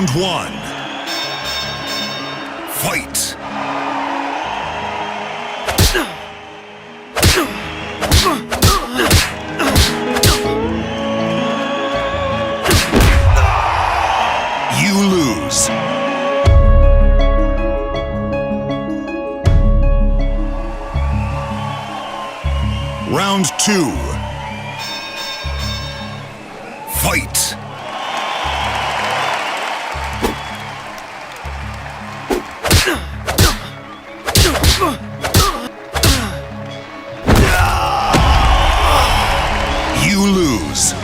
Round one. Fight. You lose. Round two. Fight. You lose.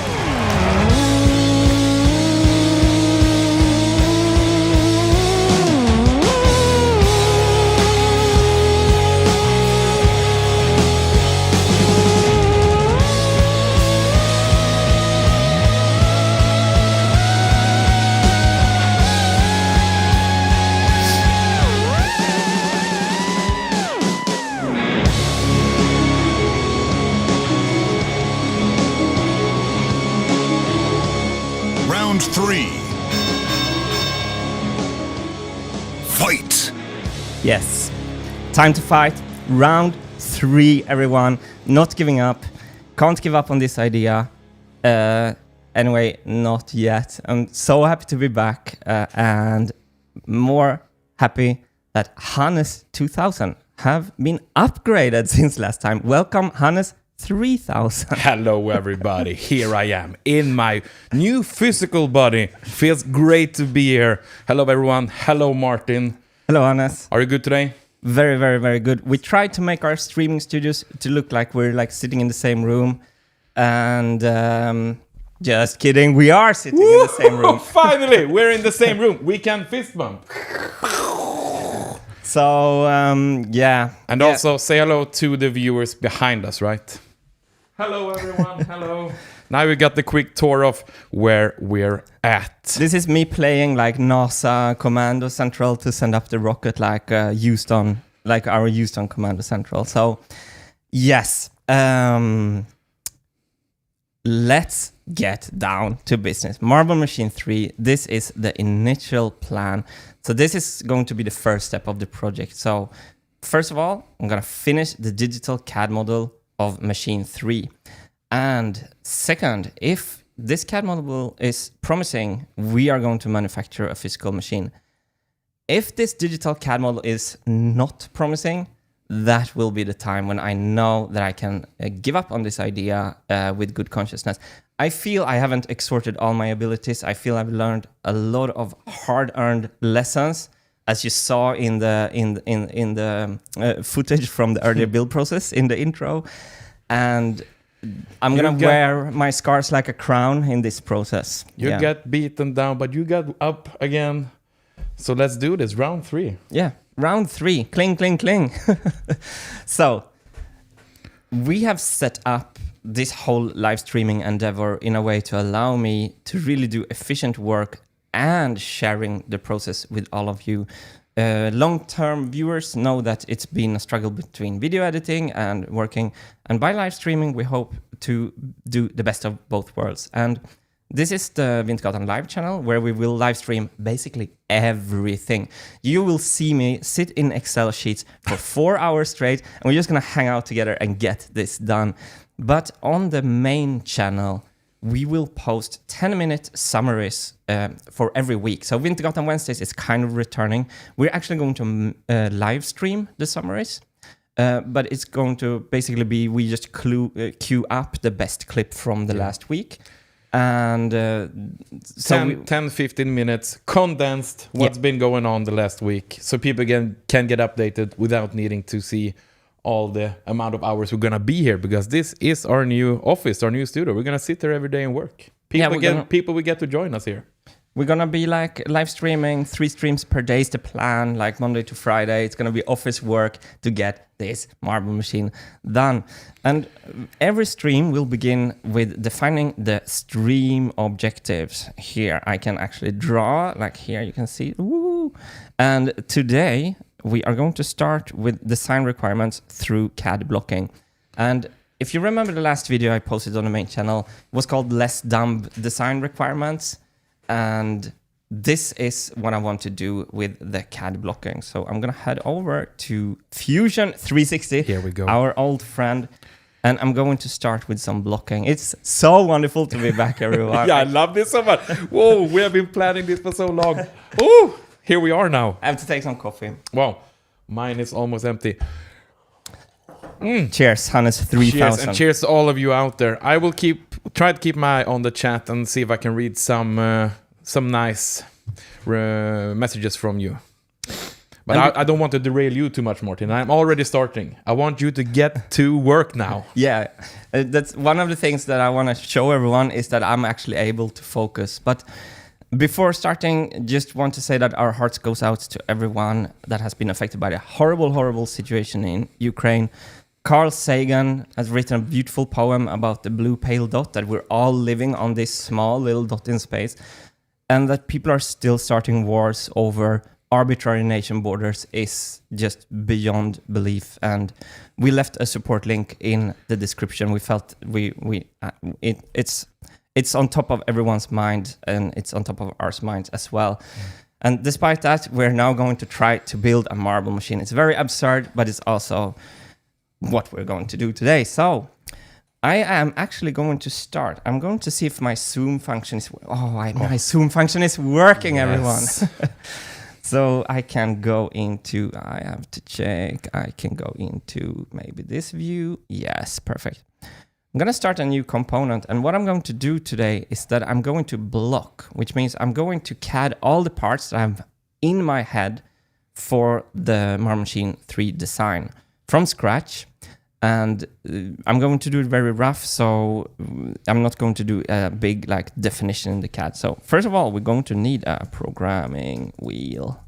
Round three. Fight. Yes, time to fight. Round three, everyone. Not giving up. Can't give up on this idea. Anyway, not yet. I'm so happy to be back and more happy that Hannes 2000 have been upgraded since last time. Welcome, Hannes 3000. Hello everybody, here I am in my new physical body. Feels great to be here. Hello everyone, hello Martin. Hello, Hannes. Are you good today? Very, very, very good. We tried to make our streaming studios to look like we're like sitting in the same room. And just kidding, we are sitting in the same room. Finally, we're in the same room. We can fist bump. So, yeah. And also say hello to the viewers behind us, right? Hello everyone, hello. Now we got the quick tour of where we're at. This is me playing like NASA Commando Central to send up the rocket like Houston, like our Houston Commando Central. So, yes. Let's get down to business. Marble Machine 3, this is the initial plan. So this is going to be the first step of the project. So first of all, I'm going to finish the digital CAD model of Machine 3. And second, if this CAD model is promising, we are going to manufacture a physical machine. If this digital CAD model is not promising, that will be the time when I know that I can give up on this idea with good consciousness. I feel I haven't exhausted all my abilities. I feel I've learned a lot of hard-earned lessons, as you saw in the footage from the earlier build process in the intro. And I'm gonna wear my scars like a crown in this process. You get beaten down, but you got up again. So let's do this, round three. Yeah. Round three, cling, cling, cling. So, we have set up this whole live streaming endeavor in a way to allow me to really do efficient work and sharing the process with all of you. Long-term viewers know that it's been a struggle between video editing and working. And by live streaming, we hope to do the best of both worlds. And this is the Wintergatan live channel where we will live stream basically everything. You will see me sit in Excel sheets for 4 hours straight, and we're just gonna hang out together and get this done. But on the main channel, we will post 10-minute summaries for every week. So Wintergatan Wednesdays is kind of returning. We're actually going to live stream the summaries. But it's going to basically be, we just queue up the best clip from the last week. And so 10-15 minutes condensed what's been going on the last week, so people can get updated without needing to see all the amount of hours we're gonna be here, because this is our new office, our new studio. We're gonna sit there every day and work. People will get to join us here. We're gonna be like live streaming 3 streams per day is the plan, like Monday to Friday. It's gonna be office work to get this marble machine done. And every stream will begin with defining the stream objectives. Here I can actually draw, like here you can see. Woo! And today we are going to start with design requirements through CAD blocking. And if you remember the last video I posted on the main channel, it was called Less Dumb Design Requirements. And this is what I want to do with the CAD blocking. So I'm going to head over to Fusion 360. Here we go. Our old friend. And I'm going to start with some blocking. It's so wonderful to be back, everyone. Yeah, I love this so much. Whoa, we have been planning this for so long. Oh, here we are now. I have to take some coffee. Wow, mine is almost empty. Cheers, Hannes 3000. Cheers, and cheers to all of you out there. I will try to keep my eye on the chat and see if I can read some nice messages from you. But I don't want to derail you too much, Martin. I'm already starting. I want you to get to work now. Yeah, that's one of the things that I want to show everyone is that I'm actually able to focus. But before starting, just want to say that our hearts goes out to everyone that has been affected by the horrible, horrible situation in Ukraine. Carl Sagan has written a beautiful poem about the blue pale dot, that we're all living on this small little dot in space, and that people are still starting wars over arbitrary nation borders is just beyond belief. And we left a support link in the description. We felt it's on top of everyone's mind, and it's on top of our minds as well. And despite that, we're now going to try to build a marble machine. It's very absurd, but it's also what we're going to do today. So I am actually going to start. I'm going to see if my Zoom function is... my Zoom function is working, yes. Everyone. So I can go into... I have to check. I can go into maybe this view. Yes, perfect. I'm going to start a new component. And what I'm going to do today is that I'm going to block, which means I'm going to CAD all the parts that I have in my head for the Marble Machine 3 design from scratch. And I'm going to do it very rough, so I'm not going to do a big definition in the CAD. So first of all, we're going to need a programming wheel.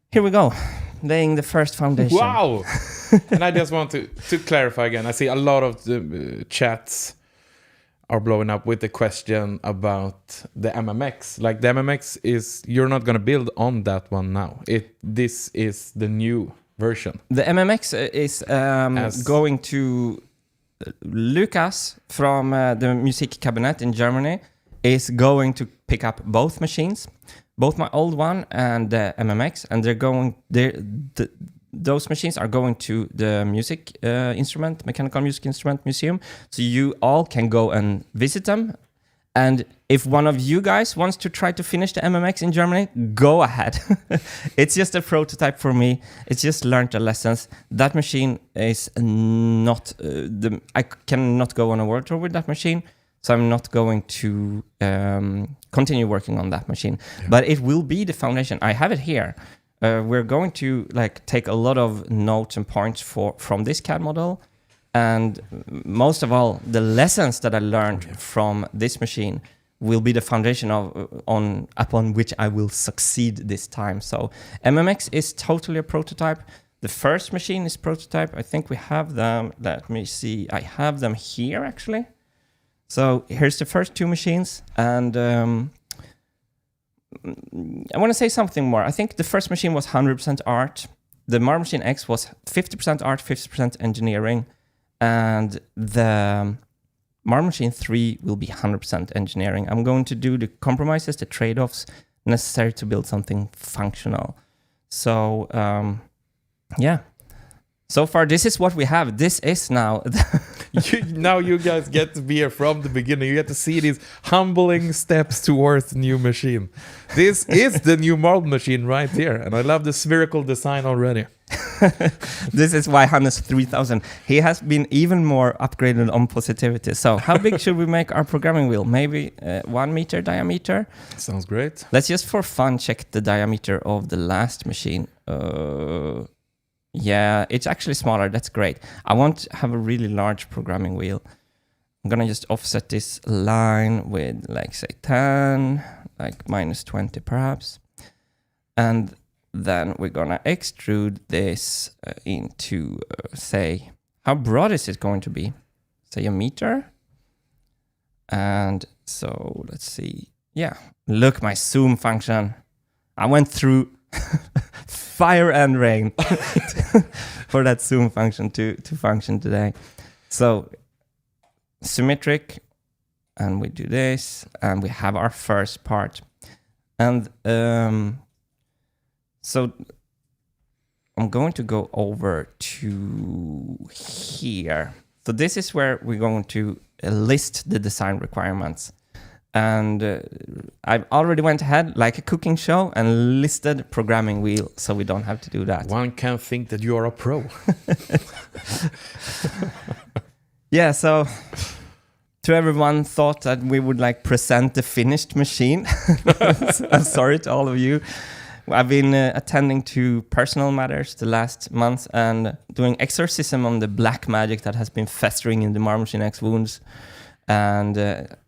Here we go, laying the first foundation. Wow! And I just want to clarify again. I see a lot of the chats are blowing up with the question about the MMX. Like the MMX is, you're not going to build on that one now. This is the new version. The MMX is going to Lucas from the Musik Cabinet in Germany is going to pick up both machines, both my old one and the MMX, and those machines are going to the Mechanical Music Instrument Museum, so you all can go and visit them. And if one of you guys wants to try to finish the MMX in Germany, go ahead. It's just a prototype for me. It's just learned the lessons. That machine is not... I cannot go on a world tour with that machine, so I'm not going to continue working on that machine. Yeah. But it will be the foundation. I have it here. We're going to take a lot of notes and points from this CAD model. And most of all, the lessons that I learned from this machine will be the foundation upon which I will succeed this time. So MMX is totally a prototype. The first machine is prototype. I think we have them. Let me see. I have them here, actually. So here's the first two machines. And I want to say something more. I think the first machine was 100% art. The Marble Machine X was 50% art, 50% engineering. And the Marble Machine 3 will be 100% engineering. I'm going to do the compromises, the trade-offs necessary to build something functional. So, yeah. So far, this is what we have. This is now... Now you guys get to be here from the beginning. You get to see these humbling steps towards the new machine. This is the new Marble Machine right here. And I love the spherical design already. This is why Hannes 3000. He has been even more upgraded on positivity. So how big should we make our programming wheel? Maybe 1 meter diameter? Sounds great. Let's just for fun check the diameter of the last machine. Yeah, it's actually smaller. That's great. I want to have a really large programming wheel. I'm going to just offset this line with say 10, minus 20 perhaps. And then we're going to extrude this into, say, how broad is it going to be? Say a meter. And so let's see. Yeah, look, my zoom function. I went through fire and rain for that zoom function to function today. So symmetric, and we do this, and we have our first part. And so I'm going to go over to here. So this is where we're going to list the design requirements. And I've already went ahead like a cooking show and listed programming wheel, so we don't have to do that. One can think that you are a pro. Yeah, so to everyone thought that we would like present the finished machine. I'm sorry to all of you. I've been attending to personal matters the last month and doing exorcism on the black magic that has been festering in the Marble Machine X wounds. And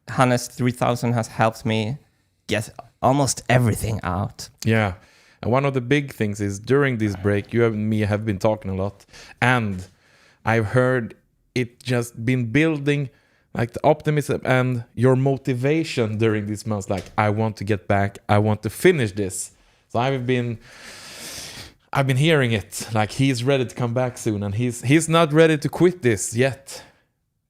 Hannes 3000 has helped me get almost everything out. Yeah. And one of the big things is during this break, you and me have been talking a lot. And I've heard it just been building like the optimism and your motivation during these months. Like, I want to get back. I want to finish this. So I've been hearing it. Like, he's ready to come back soon. And he's not ready to quit this yet.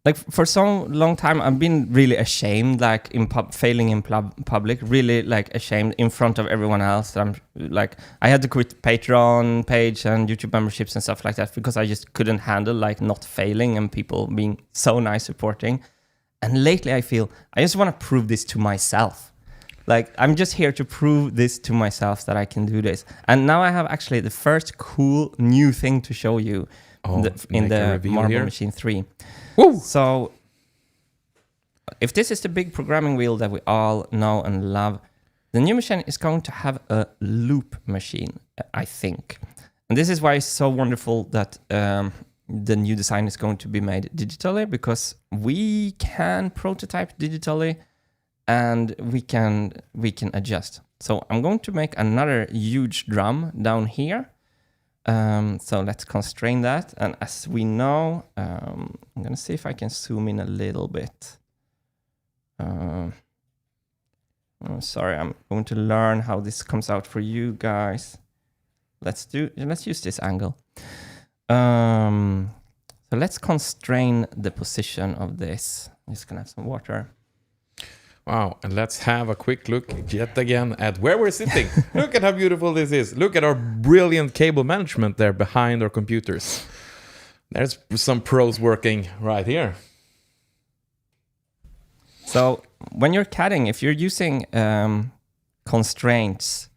Like, for so long time, I've been really ashamed, like, in failing in public, really, like, ashamed in front of everyone else. I'm, like, I had to quit Patreon page and YouTube memberships and stuff like that because I just couldn't handle, like, not failing and people being so nice supporting. And lately, I feel, I just want to prove this to myself. Like, I'm just here to prove this to myself that I can do this. And now I have actually the first cool new thing to show you in the Marble Machine 3. Woo! So, if this is the big programming wheel that we all know and love, the new machine is going to have a loop machine, I think. And this is why it's so wonderful that the new design is going to be made digitally, because we can prototype digitally and we can adjust. So I'm going to make another huge drum down here. So let's constrain that. And as we know, I'm going to see if I can zoom in a little bit. Sorry, I'm going to learn how this comes out for you guys. Let's use this angle. So let's constrain the position of this. I'm just going to have some water. Wow, and let's have a quick look yet again at where we're sitting. Look at how beautiful this is. Look at our brilliant cable management there behind our computers. There's some pros working right here. So when you're CADing, if you're using constraints,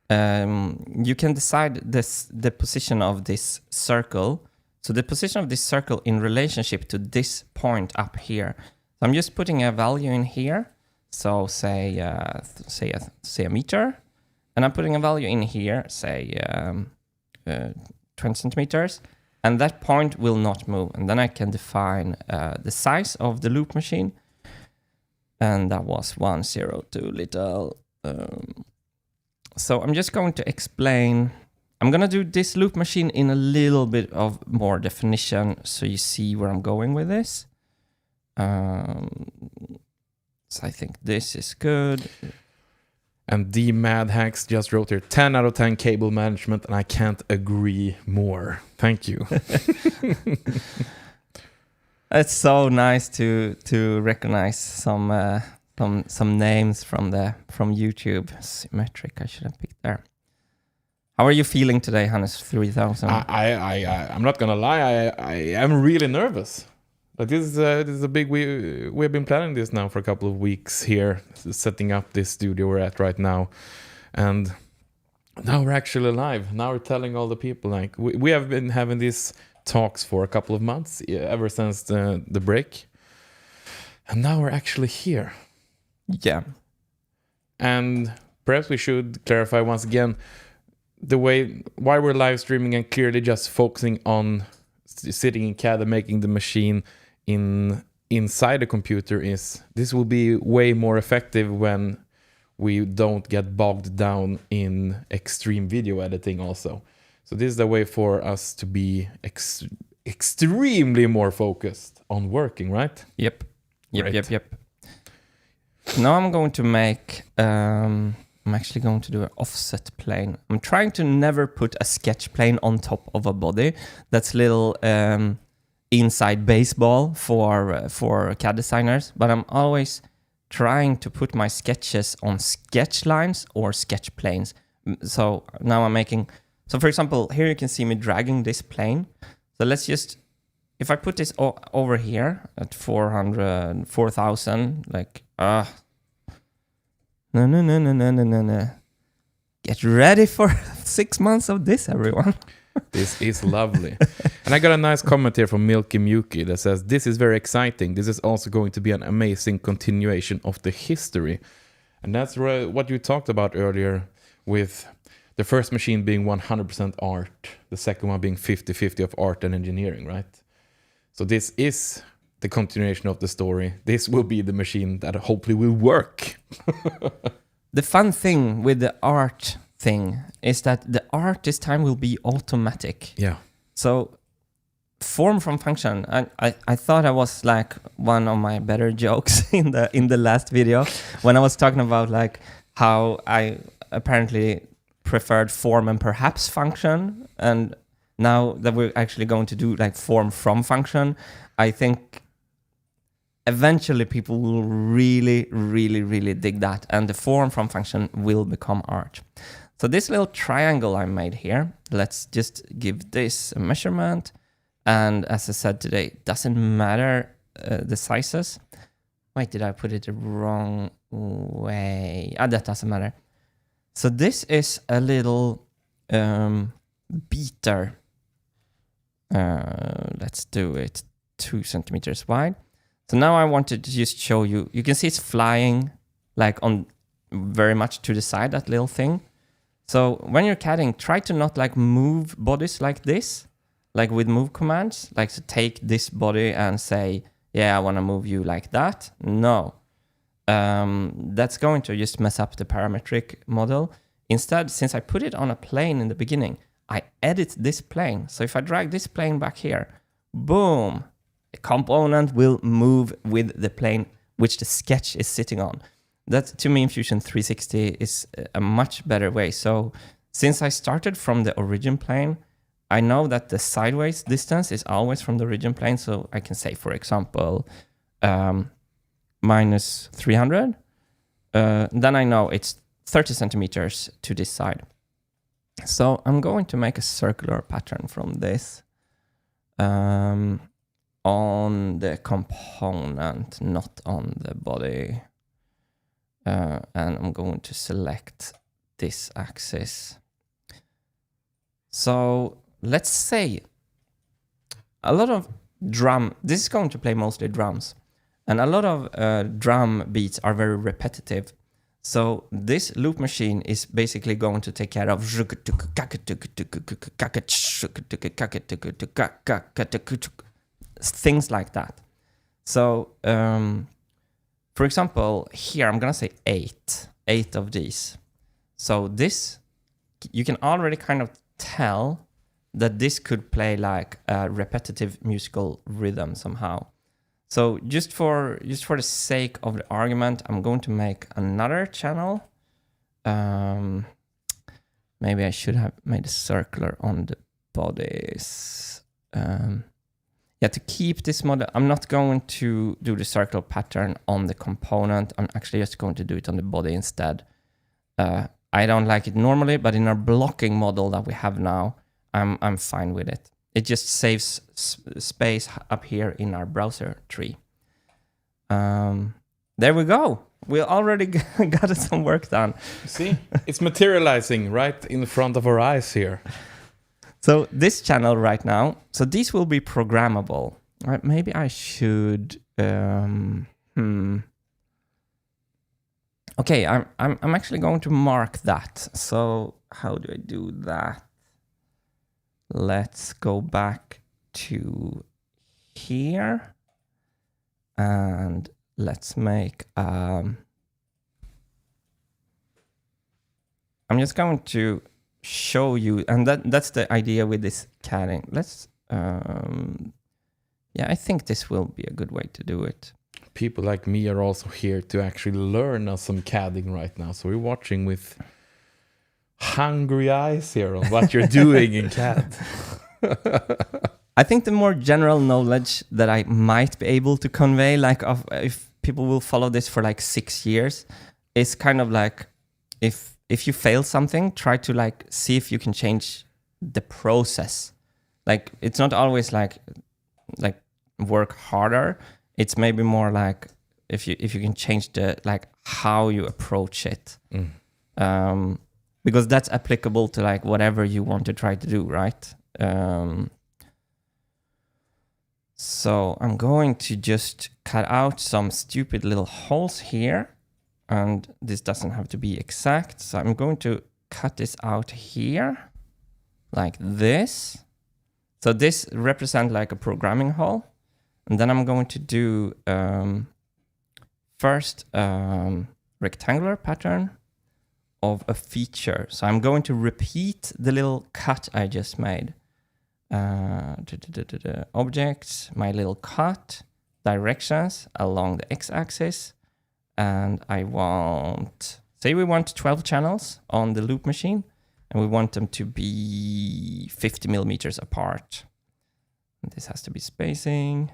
you can decide the position of this circle. So the position of this circle in relationship to this point up here. So I'm just putting a value in here. So say a meter, and I'm putting a value in here, say 20 centimeters, and that point will not move. And then I can define the size of the loop machine, and that was 102 little. So I'm just going to explain. I'm gonna do this loop machine in a little bit of more definition, so you see where I'm going with this. So I think this is good. And the Mad Hacks just wrote here 10 out of 10 cable management, and I can't agree more. Thank you. It's so nice to recognize some names from YouTube. Symmetric, I should have picked there. How are you feeling today, Hannes 3000? I'm not gonna lie, I am really nervous. But this is a big. We've been planning this now for a couple of weeks here, setting up this studio we're at right now, and now we're actually live. Now we're telling all the people, like, we have been having these talks for a couple of months, ever since the break, and now we're actually here. Yeah. And perhaps we should clarify once again why we're live streaming and clearly just focusing on sitting in CAD and making the machine inside the computer is this will be way more effective when we don't get bogged down in extreme video editing also. So this is the way for us to be extremely more focused on working, right? Yep. Right. Now I'm going to make I'm actually going to do an offset plane. I'm trying to never put a sketch plane on top of a body. That's little inside baseball for CAD designers, but I'm always trying to put my sketches on sketch lines or sketch planes. So now I'm making... So for example, here you can see me dragging this plane. So let's just... If I put this over here at 4,000, like... No. Get ready for 6 months of this, everyone. This is lovely. And I got a nice comment here from Milky Muki that says, this is very exciting. This is also going to be an amazing continuation of the history. And that's what you talked about earlier with the first machine being 100% art, the second one being 50-50 of art and engineering, right? So this is the continuation of the story. This will be the machine that hopefully will work. The fun thing with the art thing is that the art this time will be automatic. Yeah. So form from function. I thought I was like one of my better jokes in the last video when I was talking about like how I apparently preferred form and perhaps function, and now that we're actually going to do like form from function, I think eventually people will really, really, really dig that, and the form from function will become art. So this little triangle I made here, let's just give this a measurement. And as I said today, it doesn't matter the sizes. Wait, did I put it the wrong way? That doesn't matter. So this is a little beater. Let's do it 2 centimeters wide. So now I wanted to just show you. You can see it's flying like on very much to the side, that little thing. So when you're CADing, try to not like move bodies like this, like with move commands, like to take this body and say, yeah, I want to move you like that. No, that's going to just mess up the parametric model. Instead, since I put it on a plane in the beginning, I edit this plane. So if I drag this plane back here, boom, the component will move with the plane which the sketch is sitting on. That, to me, in Fusion 360 is a much better way. So since I started from the origin plane, I know that the sideways distance is always from the origin plane. So I can say, for example, minus 300. Then I know it's 30 centimeters to this side. So I'm going to make a circular pattern from this on the component, not on the body. And I'm going to select this axis. So let's say a lot of this is going to play mostly drums, and a lot of drum beats are very repetitive. So this loop machine is basically going to take care of things like that. So for example, here I'm gonna say 8 of these. So this, you can already kind of tell that this could play like a repetitive musical rhythm somehow. So just for the sake of the argument, I'm going to make another channel. Maybe I should have made a circular on the bodies. Yeah, to keep this model, I'm not going to do the circle pattern on the component. I'm actually just going to do it on the body instead. I don't like it normally, but in our blocking model that we have now, I'm fine with it. It just saves space up here in our browser tree. There we go. We already got some work done. See, it's materializing right in front of our eyes here. So this channel right now, so these will be programmable. All right, maybe I should. Okay, I'm actually going to mark that. So how do I do that? Let's go back to here and let's make. I'm just going to show you, and that's the idea with this CADing. Let's yeah, I think this will be a good way to do it. People like me are also here to actually learn some CADing right now, so we're watching with hungry eyes here on what you're doing in CAD. I think the more general knowledge that I might be able to convey, like people will follow this for like 6 years. It's kind of like if you fail something, try to like see if you can change the process. Like it's not always like work harder. It's maybe more like if you can change the like how you approach it. Because that's applicable to like whatever you want to try to do, right? So I'm going to just cut out some stupid little holes here, and this doesn't have to be exact. So I'm going to cut this out here like this. So this represents like a programming hole. And then I'm going to do first rectangular pattern of a feature. So I'm going to repeat the little cut I just made. Objects, my little cut, directions along the x-axis. And I want, say we want 12 channels on the loop machine, and we want them to be 50 millimeters apart. And this has to be spacing.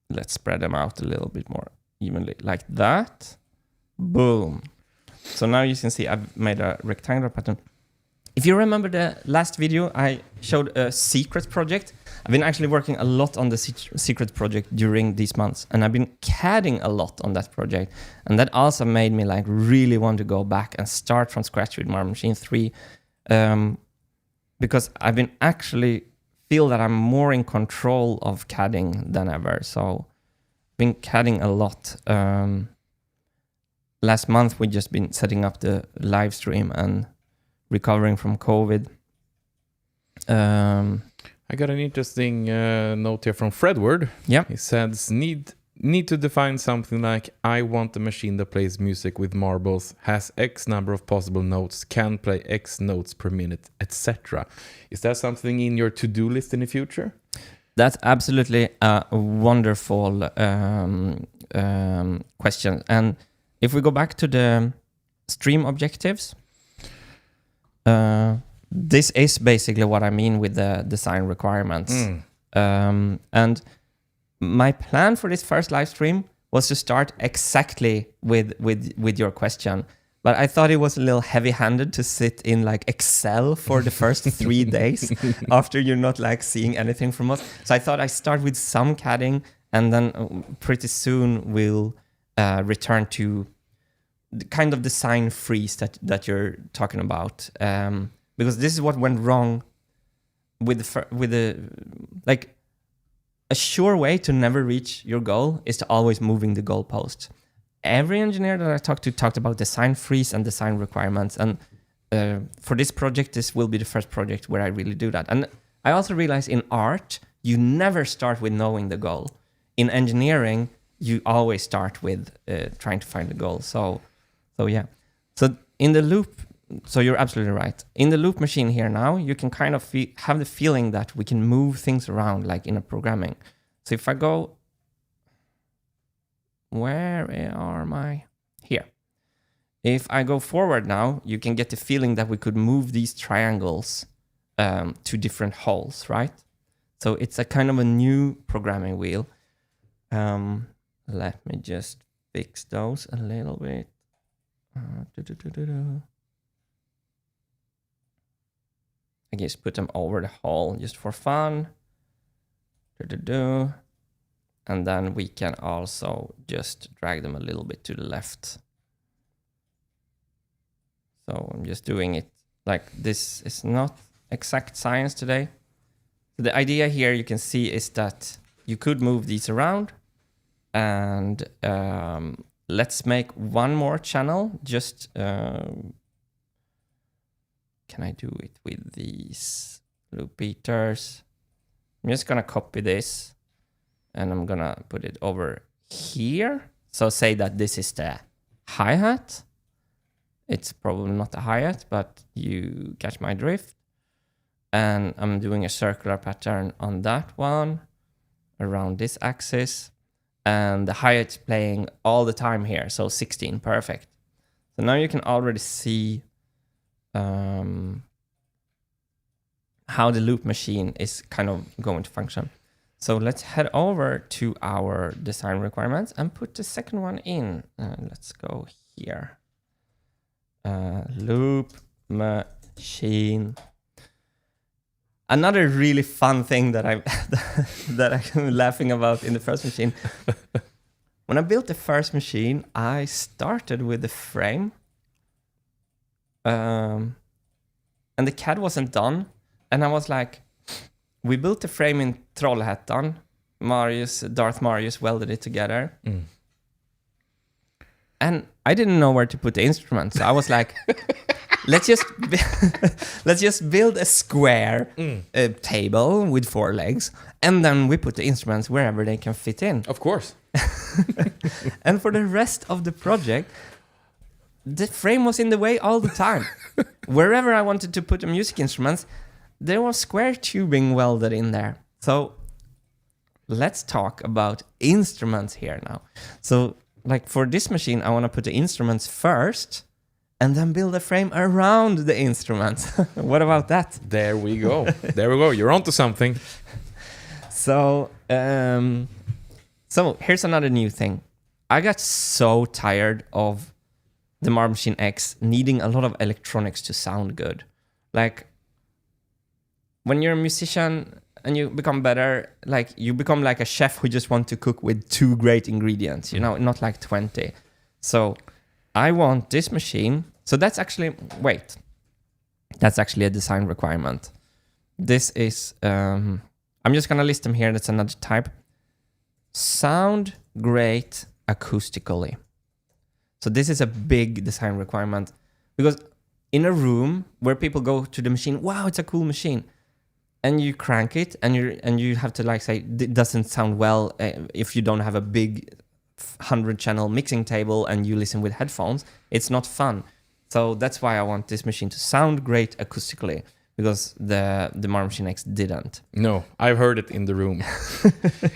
Let's spread them out a little bit more evenly, like that. Boom. So now you can see I've made a rectangular pattern. If you remember the last video, I showed a secret project. I've been actually working a lot on the secret project during these months, and I've been CADing a lot on that project. And that also made me like really want to go back and start from scratch with Marble Machine 3, because I've been actually feel that I'm more in control of CADing than ever. So I've been CADing a lot. Last month, we just been setting up the live stream and recovering from COVID. I got an interesting note here from Fredward. Yeah. He says, need to define something like, I want a machine that plays music with marbles, has X number of possible notes, can play X notes per minute, etc. Is that something in your to-do list in the future? That's absolutely a wonderful question. And if we go back to the stream objectives, this is basically what I mean with the design requirements. And my plan for this first live stream was to start exactly with your question. But I thought it was a little heavy-handed to sit in like Excel for the first 3 days after you're not like seeing anything from us. So I thought I'd start with some CADing, and then pretty soon we'll return to the kind of design freeze that you're talking about. Because this is what went wrong with the like, a sure way to never reach your goal is to always moving the goalpost. Every engineer that I talked to talked about design freeze and design requirements. And for this project, this will be the first project where I really do that. And I also realized in art, you never start with knowing the goal. In engineering, you always start with trying to find the goal. So yeah. So in the loop, so you're absolutely right. In the loop machine here now, you can kind of have the feeling that we can move things around like in a programming. So if I go, where are my, here. If I go forward now, you can get the feeling that we could move these triangles to different holes, right? So it's a kind of a new programming wheel. Let me just fix those a little bit. I just put them over the hole just for fun. And then we can also just drag them a little bit to the left. So I'm just doing it like this. Is not exact science today. So the idea here you can see is that you could move these around, and let's make one more channel. Just can I do it with these loop beaters? I'm just gonna copy this, and I'm gonna put it over here. So say that this is the hi-hat. It's probably not a hi-hat, but you catch my drift. And I'm doing a circular pattern on that one around this axis. And the hi-hat's playing all the time here, so 16, perfect. So now you can already see how the loop machine is kind of going to function. So let's head over to our design requirements and put the second one in. Let's go here. Loop machine. Another really fun thing that I'm laughing about in the first machine. When I built the first machine, I started with the frame. And the CAD wasn't done. And I was like, we built the frame in Trollhättan. Darth Marius welded it together. And I didn't know where to put the instruments. So I was like, let's just build a square table with 4 legs. And then we put the instruments wherever they can fit in. Of course. And for the rest of the project, the frame was in the way all the time. Wherever I wanted to put the music instruments, there was square tubing welded in there. So let's talk about instruments here now. So like for this machine, I want to put the instruments first and then build a frame around the instruments. What about that? There we go. There we go. You're onto something. So here's another new thing. I got so tired of the Marble Machine X needing a lot of electronics to sound good. Like when you're a musician and you become better, like you become like a chef who just wants to cook with 2 great ingredients, you know, not like 20. So I want this machine. So that's actually a design requirement. This is, I'm just going to list them here. That's another type. Sound great acoustically. So this is a big design requirement because in a room where people go to the machine, wow, it's a cool machine. And you crank it and you have to like say, it doesn't sound well if you don't have a big 100-channel mixing table and you listen with headphones. It's not fun. So that's why I want this machine to sound great acoustically, because the Marble Machine X didn't. No, I've heard it in the room.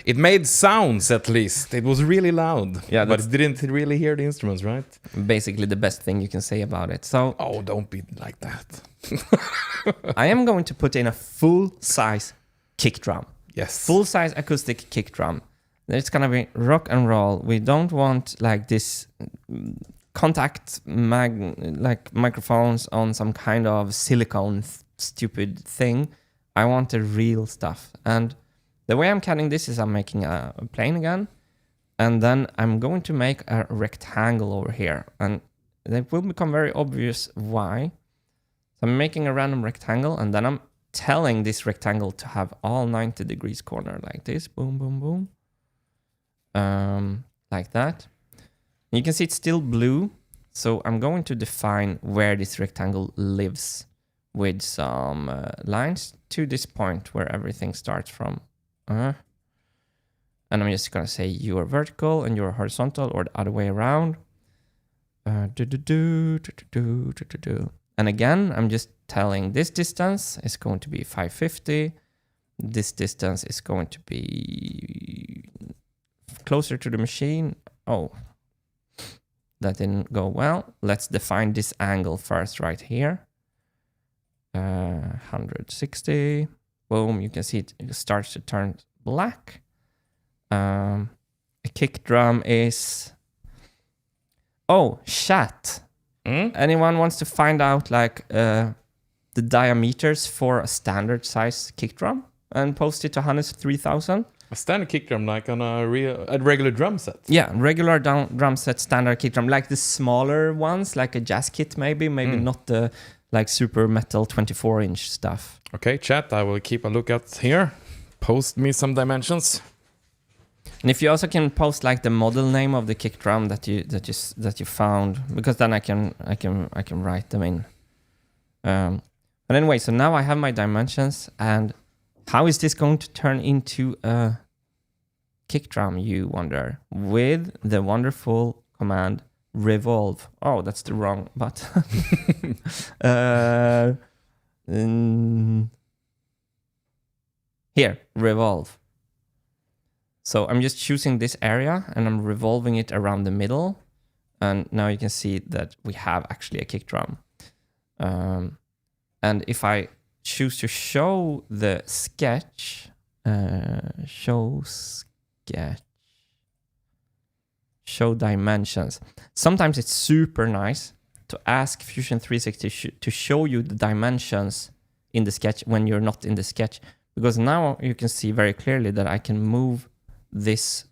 It made sounds at least. It was really loud. Yeah, but it didn't really hear the instruments, right? Basically the best thing you can say about it. So don't be like that. I am going to put in a full-size kick drum. Yes. Full-size acoustic kick drum. It's going to be rock and roll. We don't want like this contact like microphones on some kind of silicone stupid thing. I want the real stuff. And the way I'm cutting this is I'm making a plane again. And then I'm going to make a rectangle over here. And it will become very obvious why. So I'm making a random rectangle, and then I'm telling this rectangle to have all 90 degrees corner like this. Boom, boom, boom. Like that. And you can see it's still blue. So I'm going to define where this rectangle lives with some lines to this point where everything starts from. And I'm just going to say you are vertical and you're horizontal, or the other way around. And again, I'm just telling this distance is going to be 550. This distance is going to be closer to the machine. Oh, that didn't go well. Let's define this angle first right here. 160. Boom, you can see it starts to turn black. A kick drum is... Oh, chat. Anyone wants to find out like the diameters for a standard size kick drum and post it to Hannes 3000? A standard kick drum, like on a regular drum set? Yeah, regular drum set, standard kick drum, like the smaller ones, like a jazz kit maybe not the like super metal 24-inch stuff. Okay, chat, I will keep a lookout here. Post me some dimensions. And if you also can post like the model name of the kick drum that you found, because then I can write them in. But anyway, so now I have my dimensions, and how is this going to turn into a kick drum, you wonder? With the wonderful command revolve. Oh, that's the wrong button. Here, revolve. So I'm just choosing this area and I'm revolving it around the middle. And now you can see that we have actually a kick drum. And if I choose to show the sketch, Show sketch. Show dimensions. Sometimes it's super nice to ask Fusion 360 to show you the dimensions in the sketch when you're not in the sketch. Because now you can see very clearly that I can move this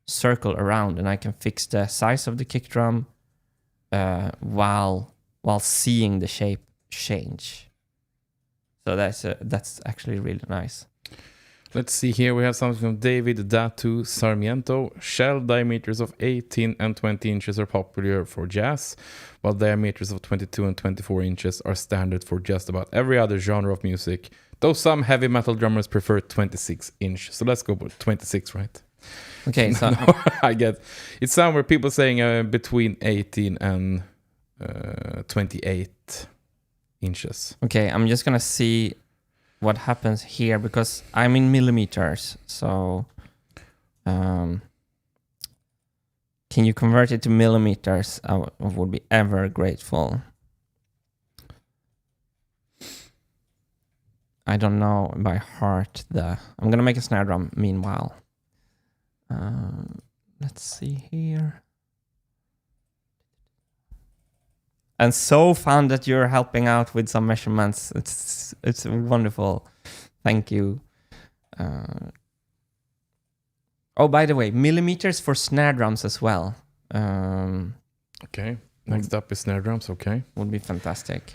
circle around and I can fix the size of the kick drum while seeing the shape change. So that's actually really nice. Let's see here. We have something from David Datu Sarmiento. Shell diameters of 18 and 20 inches are popular for jazz, while diameters of 22 and 24 inches are standard for just about every other genre of music, though some heavy metal drummers prefer 26 inch. So let's go with 26, right? Okay, so No, I get it's somewhere people saying between 18 and 28 inches. okay, I'm just gonna see what happens here because I'm in millimeters. So, can you convert it to millimeters? I would be ever grateful. I don't know by heart I'm gonna make a snare drum meanwhile. Let's see here. And so fun that you're helping out with some measurements. It's wonderful. Thank you. Oh, by the way, millimeters for snare drums as well. Okay. Next up is snare drums. Okay. Would be fantastic.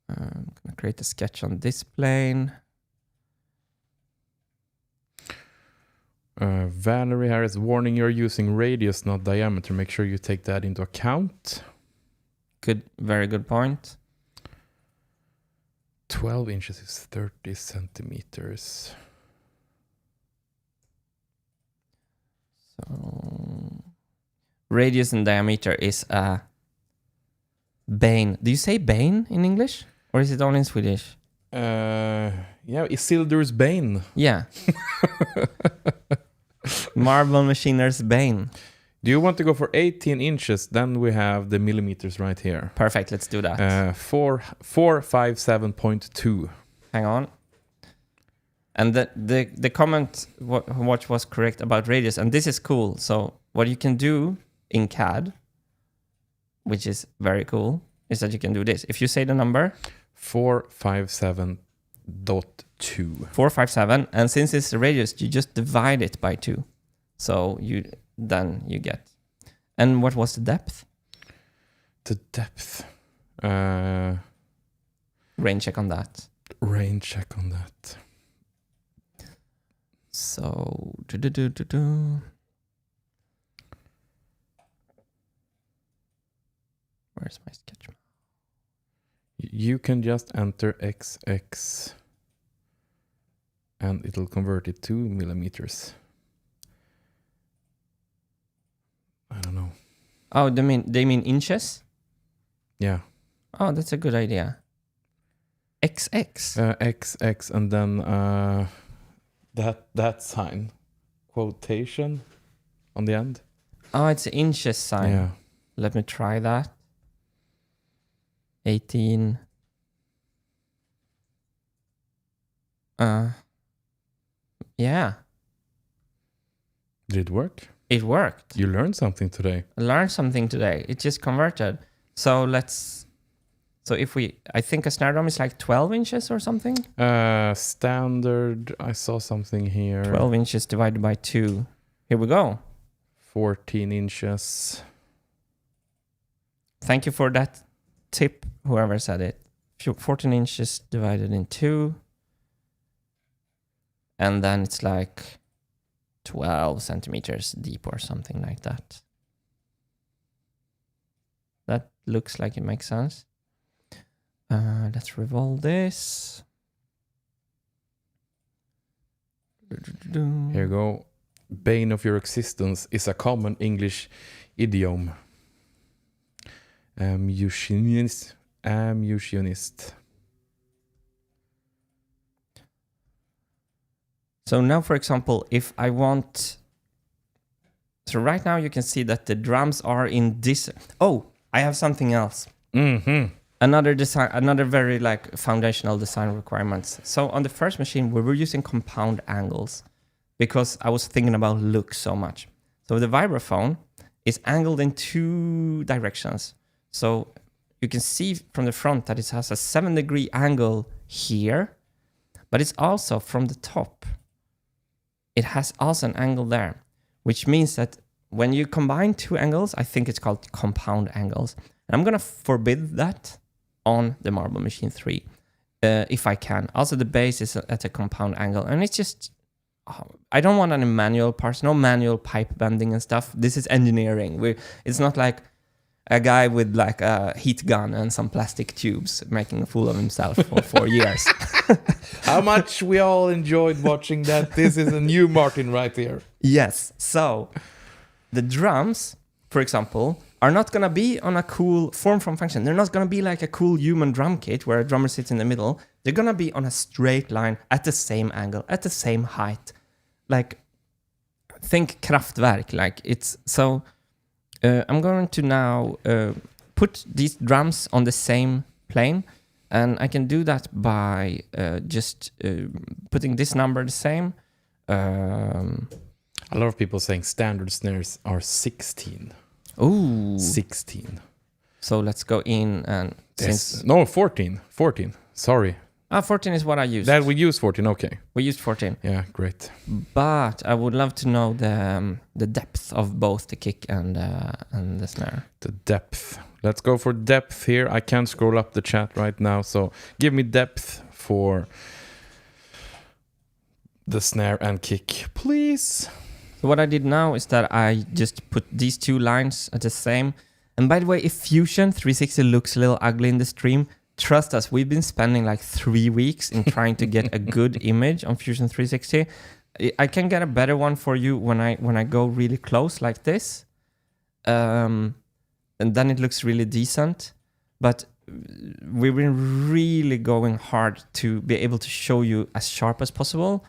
I'm gonna create a sketch on this plane. Valerie Harris, warning, you're using radius, not diameter. Make sure you take that into account. Good, very good point. 12 inches is 30 centimeters. So, radius and diameter is a bane. Do you say bane in English? Or is it only in Swedish? Yeah, Isildur's Bane. Yeah. Marble Machiner's bane. Do you want to go for 18 inches? Then we have the millimeters right here. Perfect, let's do that. 457.2. Hang on. And the comment what was correct about radius, and this is cool. So what you can do in CAD, which is very cool, is that you can do this. If you say the number 457.2. 457, and since it's the radius, you just divide it by 2. So you get. And what was the depth? The depth. Rain check on that. Rain check on that. So where's my sketch? You can just enter XX and it'll convert it to millimeters. I don't know. Oh, they mean inches? Yeah. Oh, that's a good idea. XX. XX and then that sign, quotation on the end. Oh, it's an inches sign. Yeah. Let me try that. 18. Yeah. Did it work? It worked. You learned something today. I learned something today. It just converted. So I think a snare drum is like 12 inches or something. Standard, I saw something here. 12 inches divided by 2. Here we go. 14 inches. Thank you for that tip, whoever said it. 14 inches divided in 2. And then it's like 12 centimeters deep or something like that. That looks like it makes sense. Let's revolve this. Here you go. Bane of your existence is a common English idiom. Ammunitionist. So now, for example, if I want... So right now you can see that the drums are in this... Oh, I have something else. Mm-hmm. another very like foundational design requirements. So on the first machine, we were using compound angles because I was thinking about look so much. So the vibraphone is angled in 2 directions. So you can see from the front that it has a 7-degree angle here, but it's also from the top. It has also an angle there, which means that when you combine 2 angles, I think it's called compound angles. And I'm gonna forbid that on the Marble Machine 3, if I can. Also, the base is at a compound angle, and it's just, I don't want any manual parts, no manual pipe bending and stuff. This is engineering. It's not like a guy with like a heat gun and some plastic tubes making a fool of himself for 4 years. How much we all enjoyed watching that. This is a new Martin right here. Yes. So the drums, for example, are not going to be on a cool form from function. They're not going to be like a cool human drum kit where a drummer sits in the middle. They're going to be on a straight line at the same angle, at the same height. Like, think Kraftwerk. Like, it's so... I'm going to now put these drums on the same plane, and I can do that by just putting this number the same. A lot of people saying standard snares are 16. Ooh. 16. So let's go in and... Yes. No, 14. 14. Sorry. 14 is what I used. That we use 14, okay. We used 14. Yeah, great. But I would love to know the depth of both the kick and the snare. The depth. Let's go for depth here. I can't scroll up the chat right now, so give me depth for the snare and kick, please. So what I did now is that I just put these 2 lines at the same. And by the way, if Fusion 360 looks a little ugly in the stream, trust us, we've been spending like 3 weeks in trying to get a good image on Fusion 360. I can get a better one for you when I go really close like this. And then it looks really decent. But we've been really going hard to be able to show you as sharp as possible.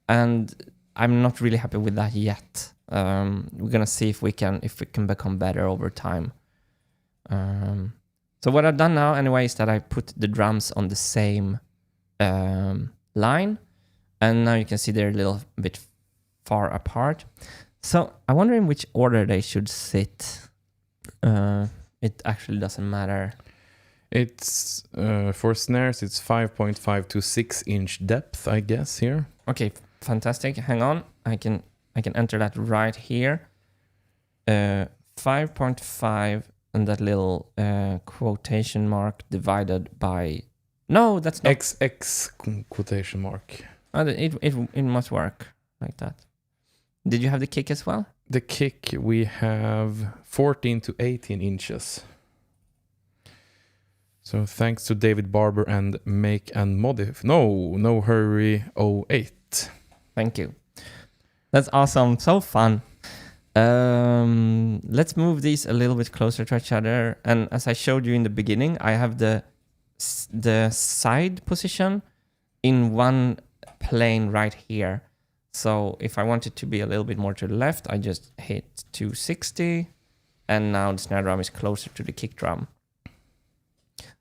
And I'm not really happy with that yet. We're gonna see if we can become better over time. So what I've done now anyway is that I put the drums on the same line, and now you can see they're a little bit far apart. So I wonder in which order they should sit. It actually doesn't matter. It's for snares, it's 5.5 to 6-inch depth, I guess here. Okay, fantastic. Hang on, I can enter that right here. 5.5. And that little quotation mark divided by... No, that's not... XX quotation mark. It must work like that. Did you have the kick as well? The kick, we have 14 to 18 inches. So thanks to David Barber and Make and Modif. No Hurry 08. Thank you. That's awesome. So fun. Let's move these a little bit closer to each other. And as I showed you in the beginning, I have the side position in one plane right here. So if I want it to be a little bit more to the left, I just hit 260. And now the snare drum is closer to the kick drum.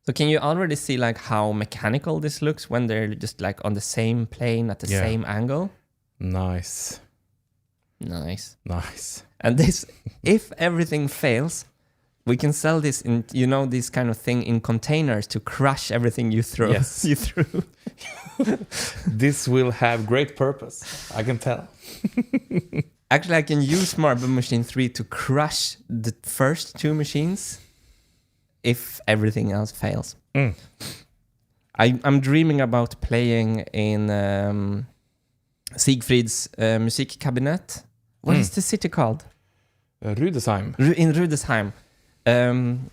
So can you already see like how mechanical this looks when they're just like on the same plane at the same angle? Nice. And this, if everything fails, we can sell this in, this kind of thing in containers to crush everything you throw. Yes. You threw. This will have great purpose, I can tell. Actually, I can use Marble Machine 3 to crush the first 2 machines if everything else fails. I'm dreaming about playing in Siegfried's Musikkabinet. What is the city called? Rüdesheim. In Rüdesheim.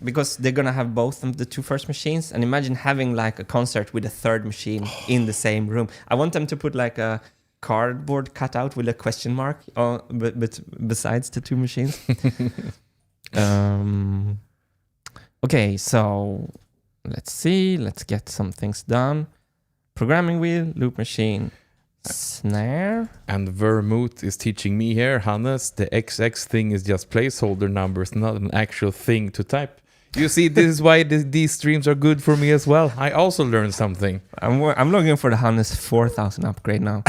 Because they're going to have both of the 2 first machines. And imagine having like a concert with a 3rd machine in the same room. I want them to put like a cardboard cutout with a question mark but besides the 2 machines. Okay, so let's see. Let's get some things done. Programming wheel, loop machine, snare. And Vermouth is teaching me here, Hannes, the XX thing is just placeholder numbers, not an actual thing to type. You see, this is why these streams are good for me as well. I also learned something. I'm looking for the Hannes 4000 upgrade now.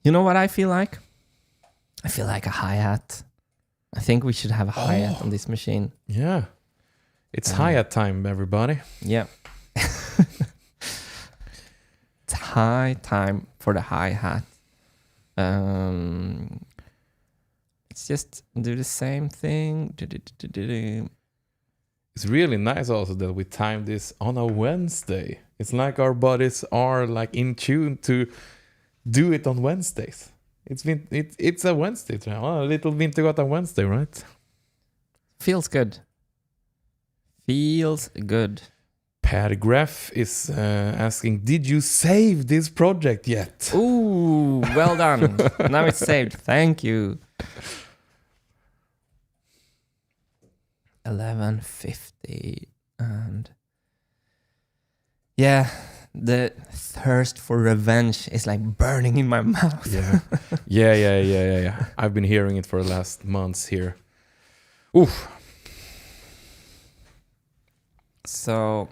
You know what I feel like? I feel like a hi-hat. I think we should have a hi-hat on this machine. Yeah. It's hi-hat time, everybody. Yeah. It's high time for the hi-hat. Let's just do the same thing. It's really nice also that we timed this on a Wednesday. It's like our bodies are like in tune to do it on Wednesdays. It's a Wednesday now. Oh, a little Wintergatan Wednesday, right? Feels good. Feels good. Paragraph is asking, did you save this project yet? Ooh, well done. Now it's saved. Thank you. 11:50 and yeah, the thirst for revenge is like burning in my mouth. Yeah. I've been hearing it for the last months here. Oof. So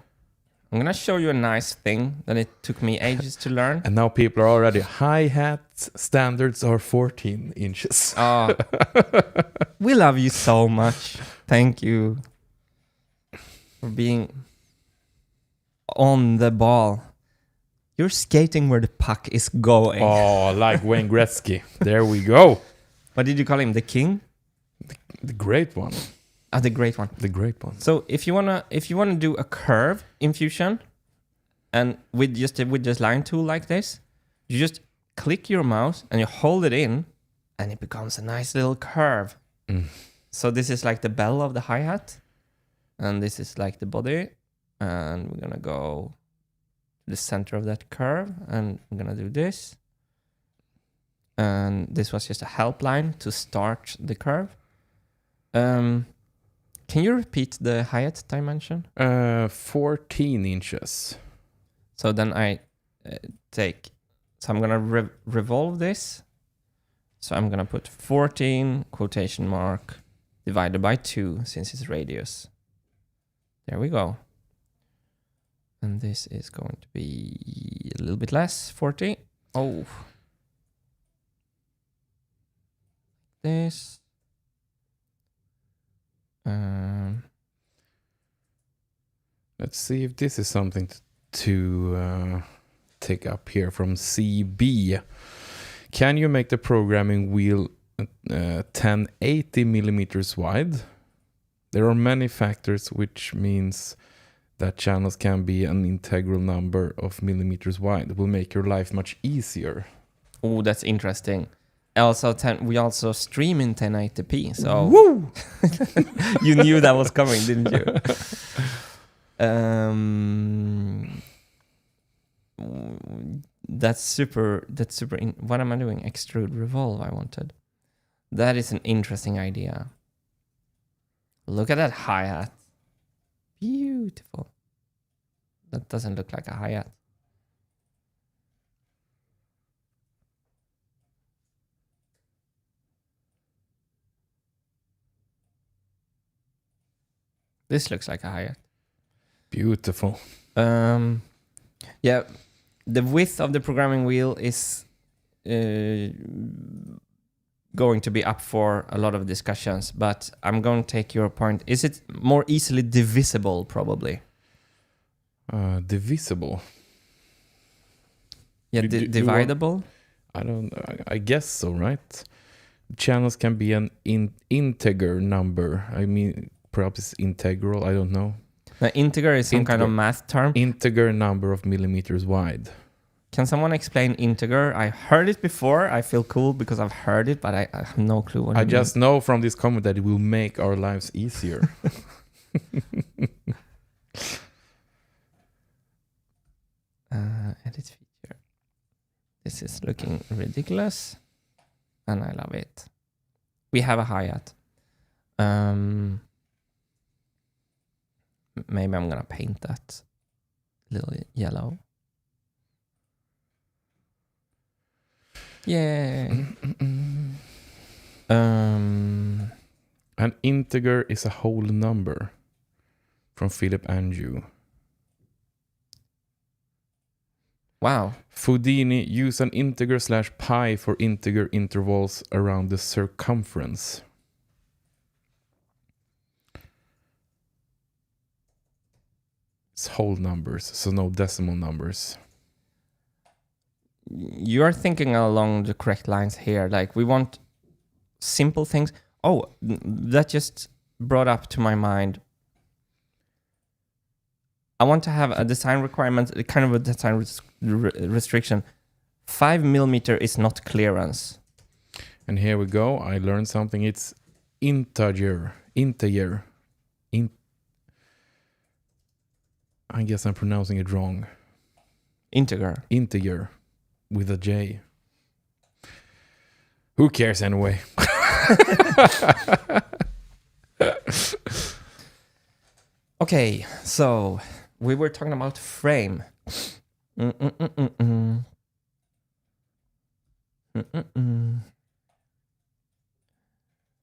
I'm gonna show you a nice thing that it took me ages to learn. And now people are already, hi-hat standards are 14 inches. Oh, we love you so much. Thank you for being on the ball. You're skating where the puck is going. Oh, like Wayne Gretzky. There we go. What did you call him? The king? The great one. Ah, the great one. The great one. So if you wanna do a curve in Fusion, and with this line tool like this, you just click your mouse and you hold it in, and it becomes a nice little curve. So this is like the bell of the hi-hat, and this is like the body, and we're gonna go to the center of that curve, and I'm gonna do this. And this was just a help line to start the curve. Can you repeat the hi-hat dimension? 14 inches. So then I so I'm gonna revolve this. So I'm gonna put 14 quotation mark divided by 2 since it's radius. There we go. And this is going to be a little bit less, 40. Oh. This. Let's see if this is something to take up here from CB. Can you make the programming wheel 1080 millimeters wide? There are many factors, which means that channels can be an integral number of millimeters wide. It will make your life much easier. Oh, that's interesting. Also, we also stream in 1080p, so Woo! you knew that was coming, didn't you? That's super. What am I doing? Extrude revolve. I wanted. That is an interesting idea. Look at that hi-hat. Beautiful. That doesn't look like a hi-hat. This looks like a hi-hat. Beautiful. Yeah, the width of the programming wheel is going to be up for a lot of discussions, but I'm going to take your point. Is it more easily divisible, probably? Divisible. Yeah, dividable? I guess so, right? Channels can be an integer number. I mean, perhaps it's integral, I don't know. Now, integer is some kind of math term. Integer number of millimeters wide. Can someone explain integer? I heard it before. I feel cool because I've heard it, but I have no clue what it means. I just know from this comment that it will make our lives easier. Edit feature. This is looking ridiculous, and I love it. We have a hi-hat. Maybe I'm gonna paint that little yellow. Yay! An integer is a whole number. From Philip Andrew. Wow. Foudini, use an integer / pi for integer intervals around the circumference. It's whole numbers, so no decimal numbers. You are thinking along the correct lines here. Like, we want simple things. Oh, that just brought up to my mind. I want to have a design requirement, kind of a design restriction. 5 millimeter is not clearance. And here we go. I learned something. It's integer. I guess I'm pronouncing it wrong. Integer With a J. Who cares anyway? Okay, so we were talking about frame.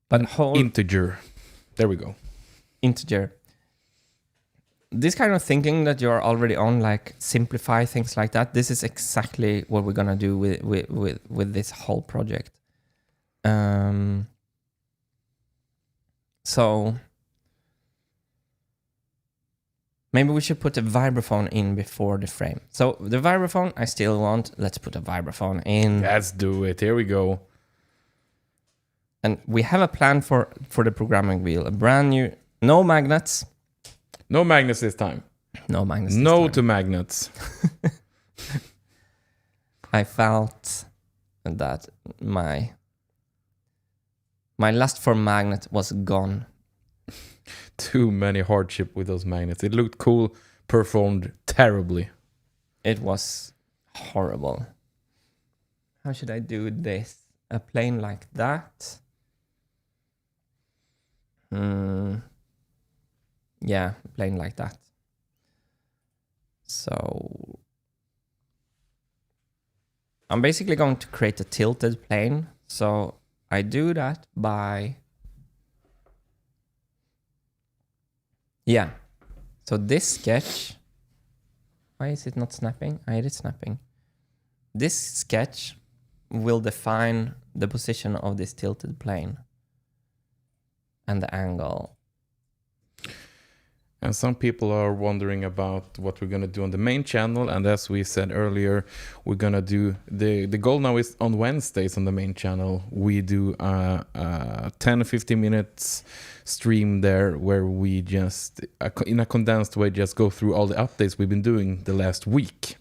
But whole integer. There we go. Integer. This kind of thinking that you're already on, like simplify things like that. This is exactly what we're gonna do with this whole project. So maybe we should put a vibraphone in before the frame. So the vibraphone, I still want. Let's put a vibraphone in. Let's do it. Here we go. And we have a plan for the programming wheel. A brand new, no magnets. No magnets this time. No magnets. No to magnets. I felt that my lust for magnet was gone. Too many hardship with those magnets. It looked cool, performed terribly. It was horrible. How should I do this? A plane like that? Yeah, a plane like that. So I'm basically going to create a tilted plane. So I do that by... Yeah. So this sketch... Why is it not snapping? It is snapping. This sketch will define the position of this tilted plane and the angle. And some people are wondering about what we're going to do on the main channel. And as we said earlier, we're going to do... The goal now is on Wednesdays on the main channel. We do a 10-15 minutes stream there where we just, in a condensed way, just go through all the updates we've been doing the last week.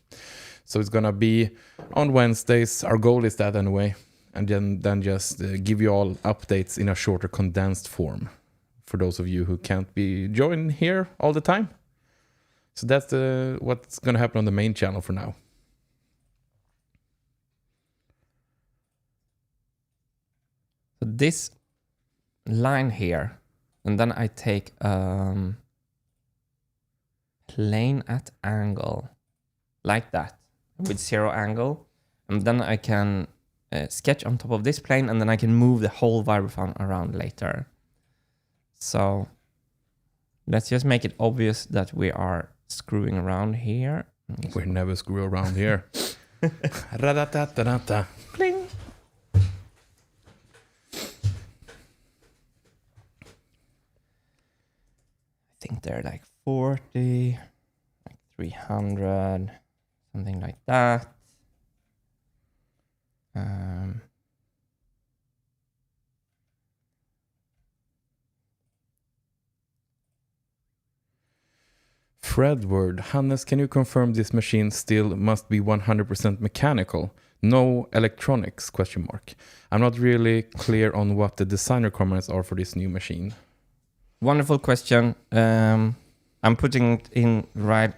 So it's going to be on Wednesdays. Our goal is that anyway. And then just give you all updates in a shorter condensed form. For those of you who can't be joining here all the time. So that's what's going to happen on the main channel for now. So this line here, and then I take plane at angle, like that, with 0 angle. And then I can sketch on top of this plane, and then I can move the whole vibraphone around later. So let's just make it obvious that we are screwing around here. We never screw around here. Ra-da-da-da-da-da. Cling. I think they're like 40, like 300, something like that. Fredward, Hannes, can you confirm this machine still must be 100% mechanical? No electronics, question mark. I'm not really clear on what the design requirements are for this new machine. Wonderful question. I'm putting it in right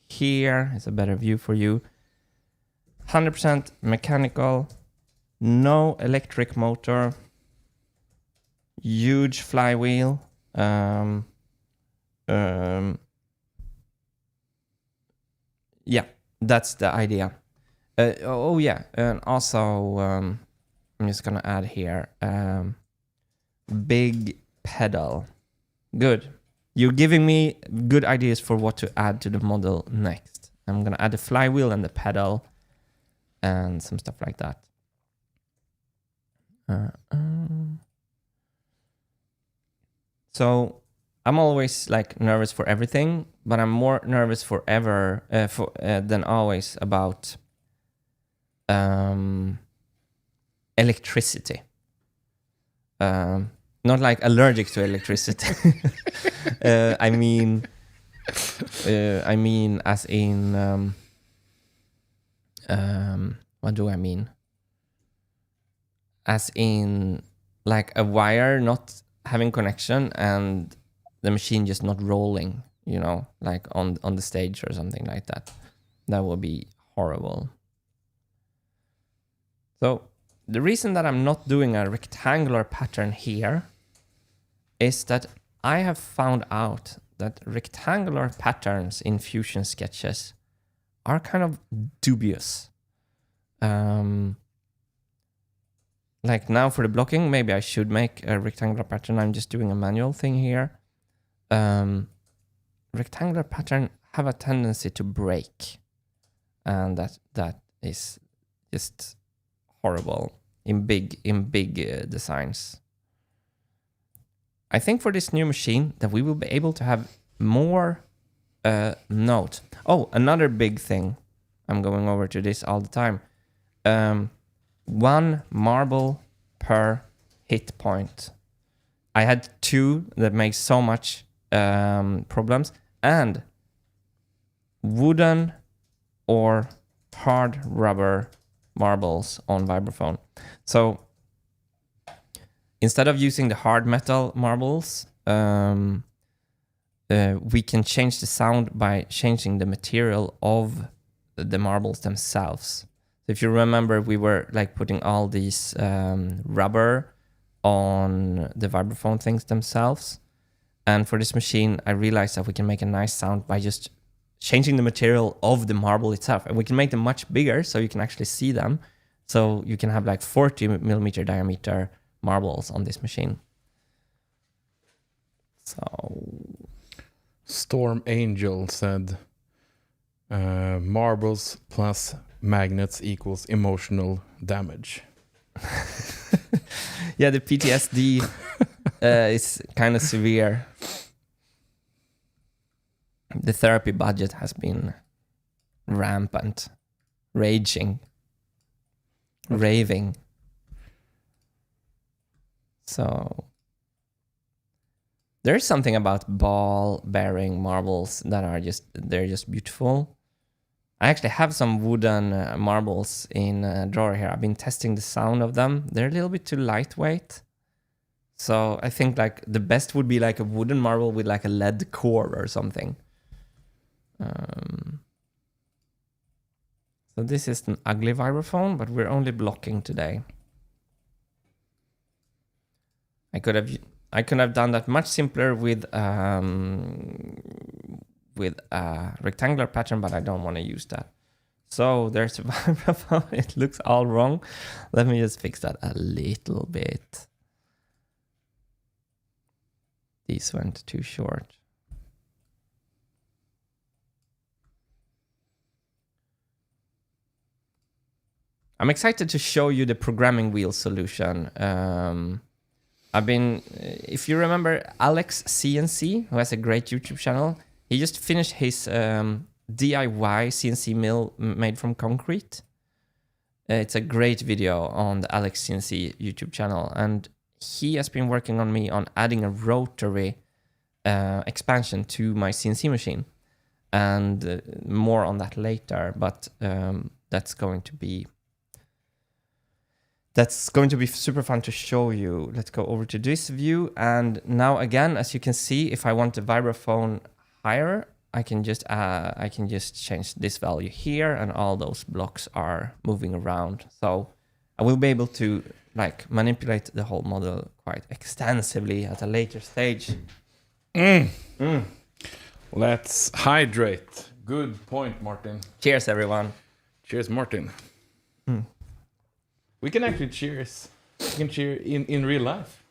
here. It's a better view for you. 100% mechanical, no electric motor, huge flywheel. Yeah, that's the idea. And also I'm just gonna add here big pedal. Good. You're giving me good ideas for what to add to the model next. I'm gonna add the flywheel and the pedal and some stuff like that. So I'm always like nervous for everything, but I'm more nervous than always about electricity. Not like allergic to electricity. I mean as in what do I mean? As in like a wire not having connection and the machine just not rolling, you know, like on the stage or something like that. That would be horrible. So the reason that I'm not doing a rectangular pattern here is that I have found out that rectangular patterns in Fusion sketches are kind of dubious. Like now for the blocking, maybe I should make a rectangular pattern. I'm just doing a manual thing here. Rectangular pattern have a tendency to break. And that is just horrible in big designs. I think for this new machine that we will be able to have more note. Oh, another big thing. I'm going over to this all the time. 1 marble per hit point. I had 2 that makes so much problems, and wooden or hard rubber marbles on vibraphone. So instead of using the hard metal marbles, we can change the sound by changing the material of the marbles themselves. If you remember, we were like putting all these rubber on the vibraphone things themselves. And for this machine, I realized that we can make a nice sound by just changing the material of the marble itself. And we can make them much bigger so you can actually see them. So you can have like 40 millimeter diameter marbles on this machine. So Storm Angel said marbles plus magnets equals emotional damage. yeah, the PTSD is kind of severe. The therapy budget has been rampant, raving. So there's something about ball bearing marbles that are they're just beautiful. I actually have some wooden marbles in a drawer here. I've been testing the sound of them. They're a little bit too lightweight. So I think like the best would be like a wooden marble with like a lead core or something. So this is an ugly vibraphone, but we're only blocking today. I could have done that much simpler with a rectangular pattern, but I don't want to use that. So there's a vibraphone. It looks all wrong. Let me just fix that a little bit. These went too short. I'm excited to show you the programming wheel solution. If you remember Alex CNC, who has a great YouTube channel, he just finished his DIY CNC mill made from concrete. It's a great video on the Alex CNC YouTube channel, and he has been working on me on adding a rotary expansion to my CNC machine, and more on that later. But that's going to be super fun to show you. Let's go over to this view. And now again, as you can see, if I want the vibraphone higher, I can just change this value here, and all those blocks are moving around. So I will be able to like manipulate the whole model quite extensively at a later stage. Let's hydrate. Good point, Martin. Cheers, everyone. Cheers, Martin. We can actually cheers. We can cheer in real life.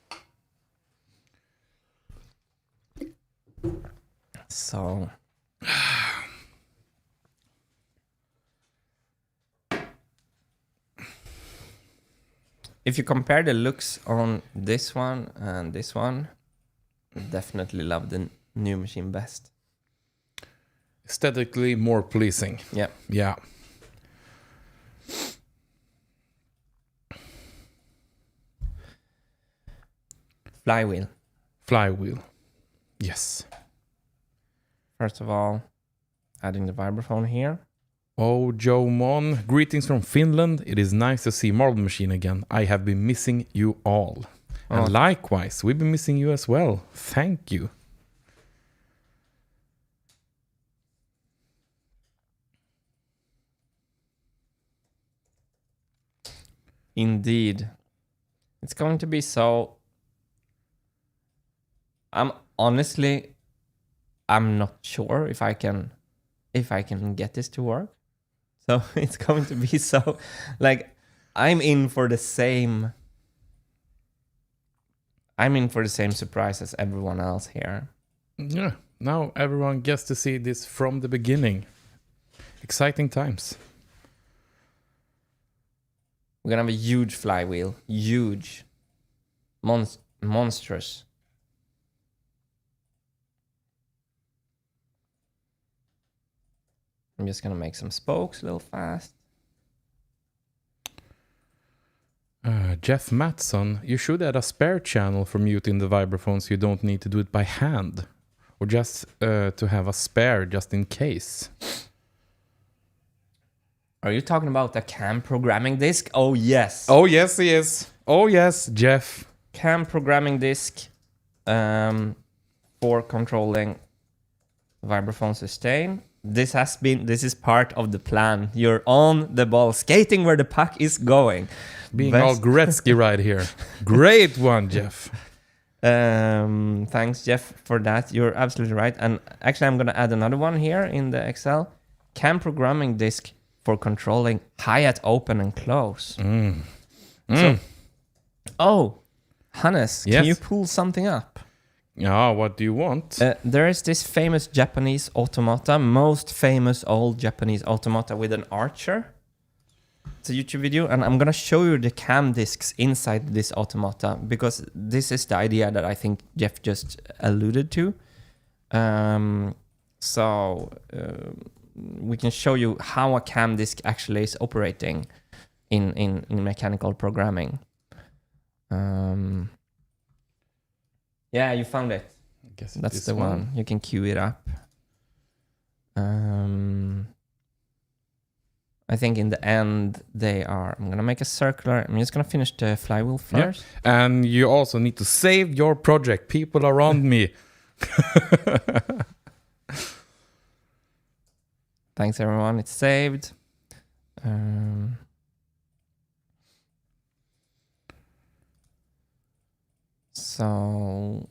So if you compare the looks on this one and this one, definitely love the new machine best. Aesthetically more pleasing. Yeah. Yeah. Flywheel. Flywheel. Yes. First of all, adding the vibraphone here. Oh, Joe Mon, greetings from Finland. It is nice to see Marble Machine again. I have been missing you all. And likewise, we've been missing you as well. Thank you. Indeed. It's going to be so... I'm not sure if I can get this to work. So it's going to be so like I'm in for the same surprise as everyone else here. Yeah, now everyone gets to see this from the beginning. Exciting times. We're gonna have a huge flywheel, huge, monstrous. I'm just gonna make some spokes a little fast. Jeff Matson, you should add a spare channel for muting the vibraphone so you don't need to do it by hand. Or just to have a spare just in case. Are you talking about the CAM programming disk? Oh, yes. Oh, yes, he is. Oh, yes, Jeff. CAM programming disk for controlling vibraphone sustain. This is part of the plan. You're on the ball, skating where the puck is going. Being all Gretzky right here. Great one, Jeff. Thanks, Jeff, for that. You're absolutely right. And actually, I'm going to add another one here in the Excel. CAM programming disk for controlling hi-hat open and close. So, Hannes, Yes? can you pull something up? Yeah, what do you want? There is this famous Japanese automata, most famous old Japanese automata with an archer. It's a YouTube video, and I'm gonna show you the cam disks inside this automata because this is the idea that I think Jeff just alluded to. We can show you how a cam disk actually is operating in mechanical programming. Yeah, you found it. I guess That's the one. You can queue it up. I think in the end they are... I'm going to make a circular. I'm just going to finish the flywheel first. Yeah. And you also need to save your project. People around me. Thanks, everyone. It's saved. So...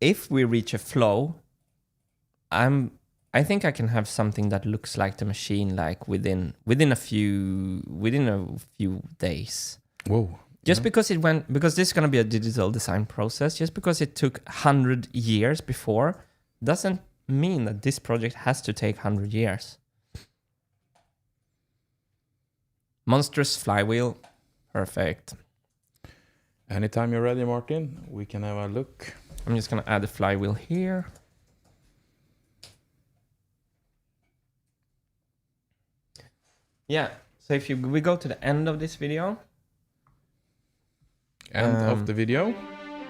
If we reach a flow, I think I can have something that looks like the machine like within a few days. Whoa. Just because this is going to be a digital design process, just because it took 100 years before, doesn't mean that this project has to take 100 years. Monstrous flywheel. Perfect. Anytime you're ready, Martin, we can have a look. I'm just going to add a flywheel here. Yeah, so if we go to the end of this video. End of the video?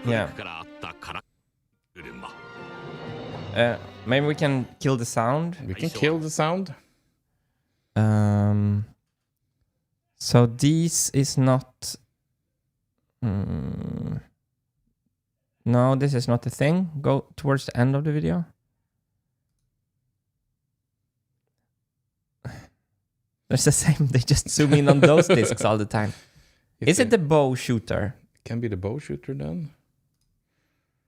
Yeah. Maybe we can kill the sound. We can kill the sound. So this is not... No, this is not the thing. Go towards the end of the video. It's the same. They just zoom in on those discs all the time. Is it the bow shooter? Can be the bow shooter then.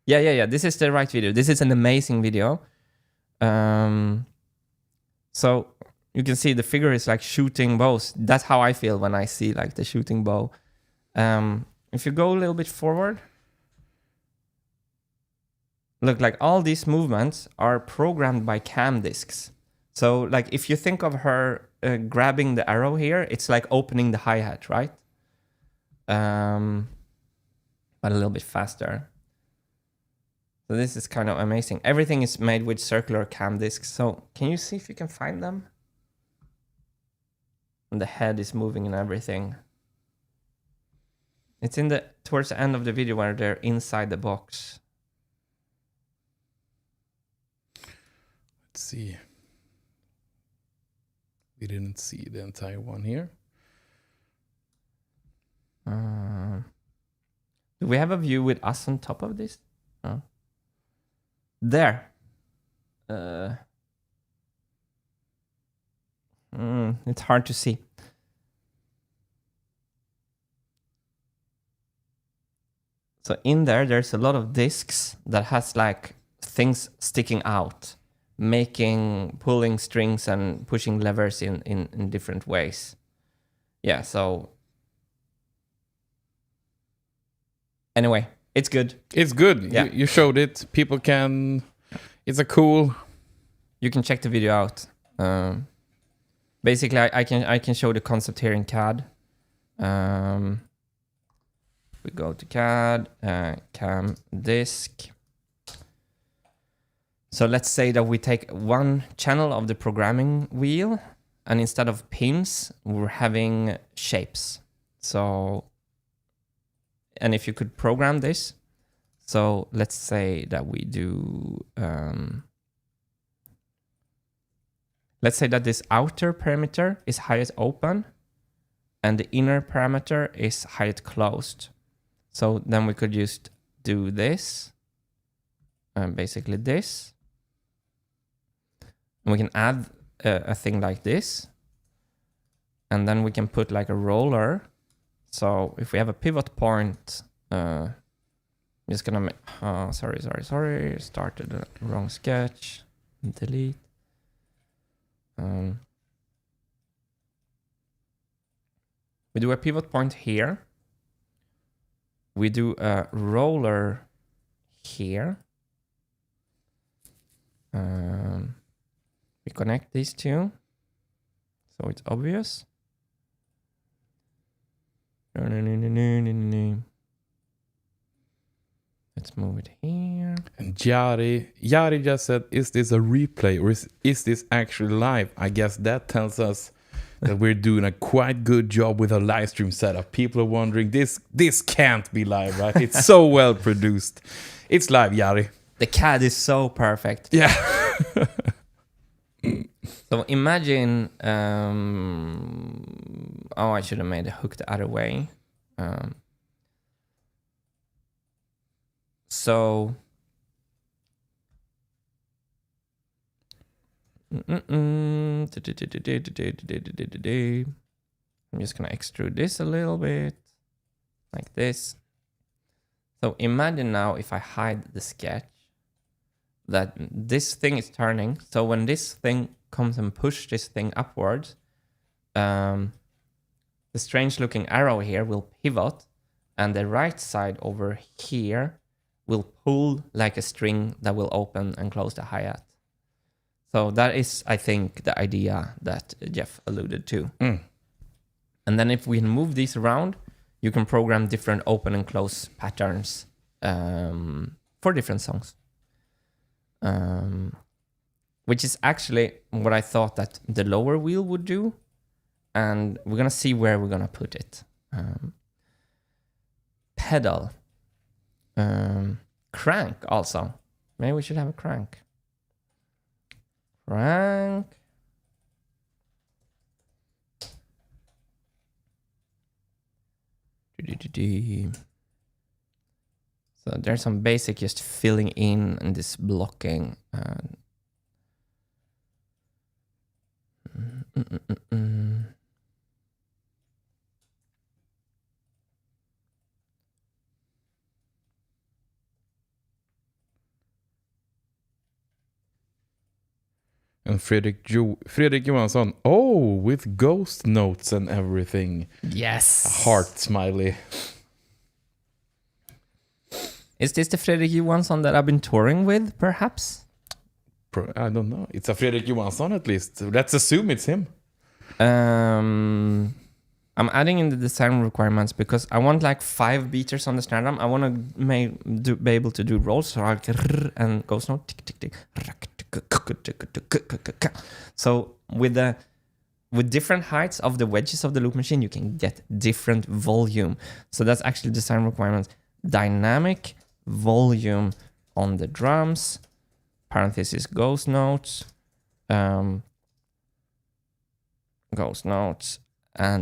Yeah. This is the right video. This is an amazing video. So you can see the figure is like shooting bows. That's how I feel when I see like the shooting bow. If you go a little bit forward, look, like all these movements are programmed by cam disks. So like if you think of her grabbing the arrow here, it's like opening the hi-hat, right? But a little bit faster. So this is kind of amazing. Everything is made with circular cam disks. So can you see if you can find them? And the head is moving and everything. It's in the towards the end of the video where they're inside the box. Let's see. We didn't see the entire one here. Do we have a view with us on top of this? No. There. It's hard to see. So in there, there's a lot of discs that has like things sticking out, pulling strings and pushing levers in different ways. Yeah, so anyway, it's good. It's good. Yeah. You showed it. People can... It's a cool... You can check the video out. Basically, I can show the concept here in CAD. We go to CAD, cam disk. So let's say that we take one channel of the programming wheel, and instead of pins, we're having shapes. So, and if you could program this, so let's say that we do, let's say that this outer parameter is highest open, and the inner parameter is highest closed. So then we could just do this, basically this. And we can add a thing like this. And then we can put like a roller. So if we have a pivot point, I'm just gonna make, sorry. Started the wrong sketch. Delete. We do a pivot point here. We do a roller here. We connect these two, so it's obvious. Let's move it here. And Jari just said, is this a replay or is this actually live? I guess that tells us that we're doing a quite good job with our live stream setup. People are wondering, this can't be live, right? It's so well produced. It's live, Jari. The CAD is so perfect. Yeah. So imagine, I should have made the hook the other way. So I'm just gonna extrude this a little bit, like this. So imagine now if I hide the sketch, that this thing is turning. So when this thing comes and push this thing upwards, the strange looking arrow here will pivot, and the right side over here will pull like a string that will open and close the hi-hat. So that is, I think, the idea that Jeff alluded to. And then if we move these around, you can program different open and close patterns for different songs. Which is actually what I thought that the lower wheel would do. And we're going to see where we're going to put it. Pedal. Crank also. Maybe we should have a crank. Crank. So there's some basic just filling in and this blocking. And Fredrik Johansson. Oh, with ghost notes and everything. Yes. A heart smiley. Is this the Fredrik Johansson that I've been touring with, perhaps? I don't know. It's a Fredrik Johansson at least. Let's assume it's him. I'm adding in the design requirements because I want like 5 beaters on the snare drum. I want to be able to do rolls, so I'll and ghost note. Tick, tick, tick. So with different heights of the wedges of the loop machine, you can get different volume. So that's actually design requirements. Dynamic volume on the drums, parenthesis ghost notes, and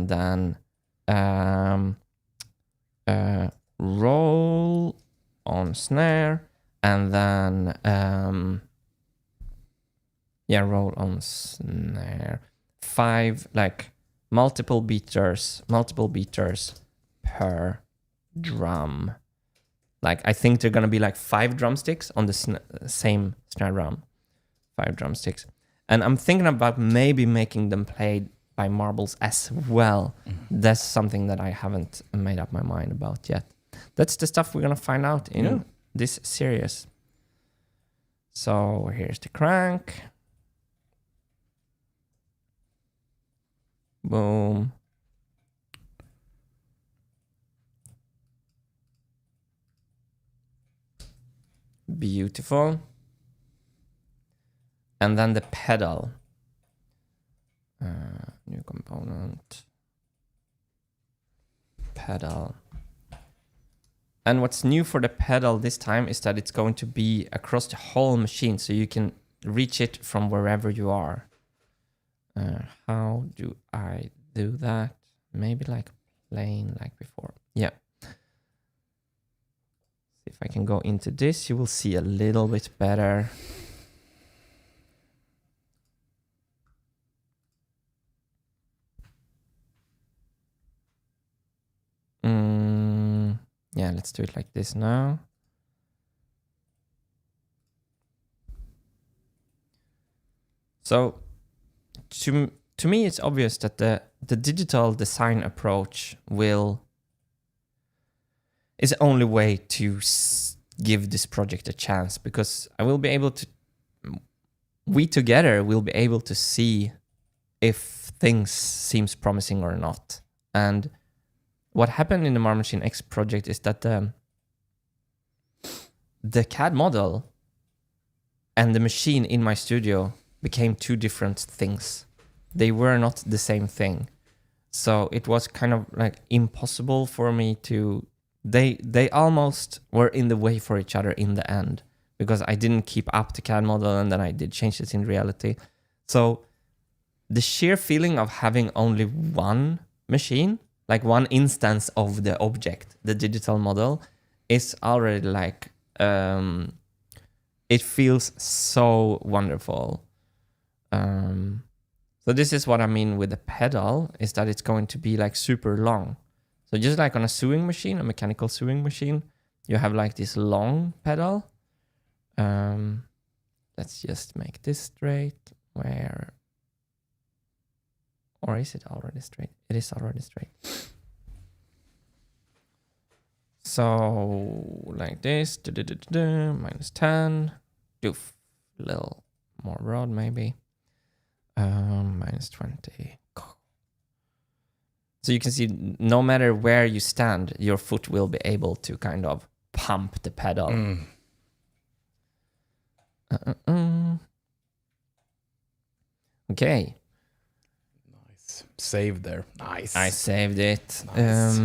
then roll on snare, and then roll on snare. 5 like multiple beaters per drum. Like I think they're gonna be like 5 drumsticks on the same snare drum, 5 drumsticks, and I'm thinking about maybe making them played by marbles as well. That's something that I haven't made up my mind about yet. That's the stuff we're gonna find out in this series. So here's the crank. Boom. Beautiful. And then the pedal. New component. Pedal. And what's new for the pedal this time is that it's going to be across the whole machine, so you can reach it from wherever you are. How do I do that? Maybe like plain like before. Yeah. If I can go into this, you will see a little bit better. Yeah, let's do it like this now. So to me, it's obvious that the digital design approach is the only way to give this project a chance, because I will be able to, we together will be able to see if things seems promising or not. And what happened in the Marble Machine X project is that the CAD model and the machine in my studio became 2 different things. They were not the same thing. So it was kind of like impossible for me to... They almost were in the way for each other in the end, because I didn't keep up the CAD model and then I did change it in reality. So the sheer feeling of having only one machine, like one instance of the object, the digital model, is already like... it feels so wonderful. So this is what I mean with the pedal, is that it's going to be like super long. So just like on a sewing machine, a mechanical sewing machine, you have like this long pedal. Let's just make this straight. Where? Or is it already straight? It is already straight. So like this, -10, doof, little more broad maybe, -20. So you can see no matter where you stand, your foot will be able to kind of pump the pedal. Okay. Nice. Save there. Nice. I saved it. Nice.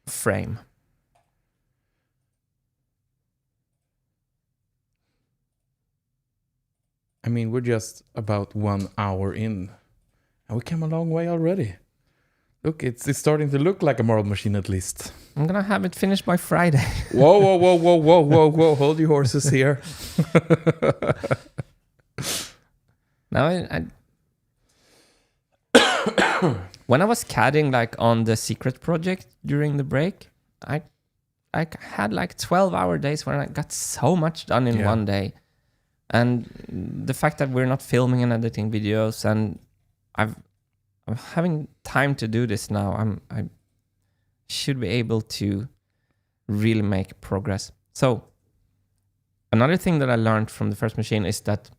Frame. I mean, we're just about 1 hour in, and we came a long way already. Look, it's starting to look like a marble machine at least. I'm gonna have it finished by Friday. Whoa. Hold your horses here. Now, when I was CADing like on the secret project during the break, I I had like 12-hour days where I got so much done in one day. And the fact that we're not filming and editing videos, and I'm having time to do this now, I should be able to really make progress. So another thing that I learned from the first machine is that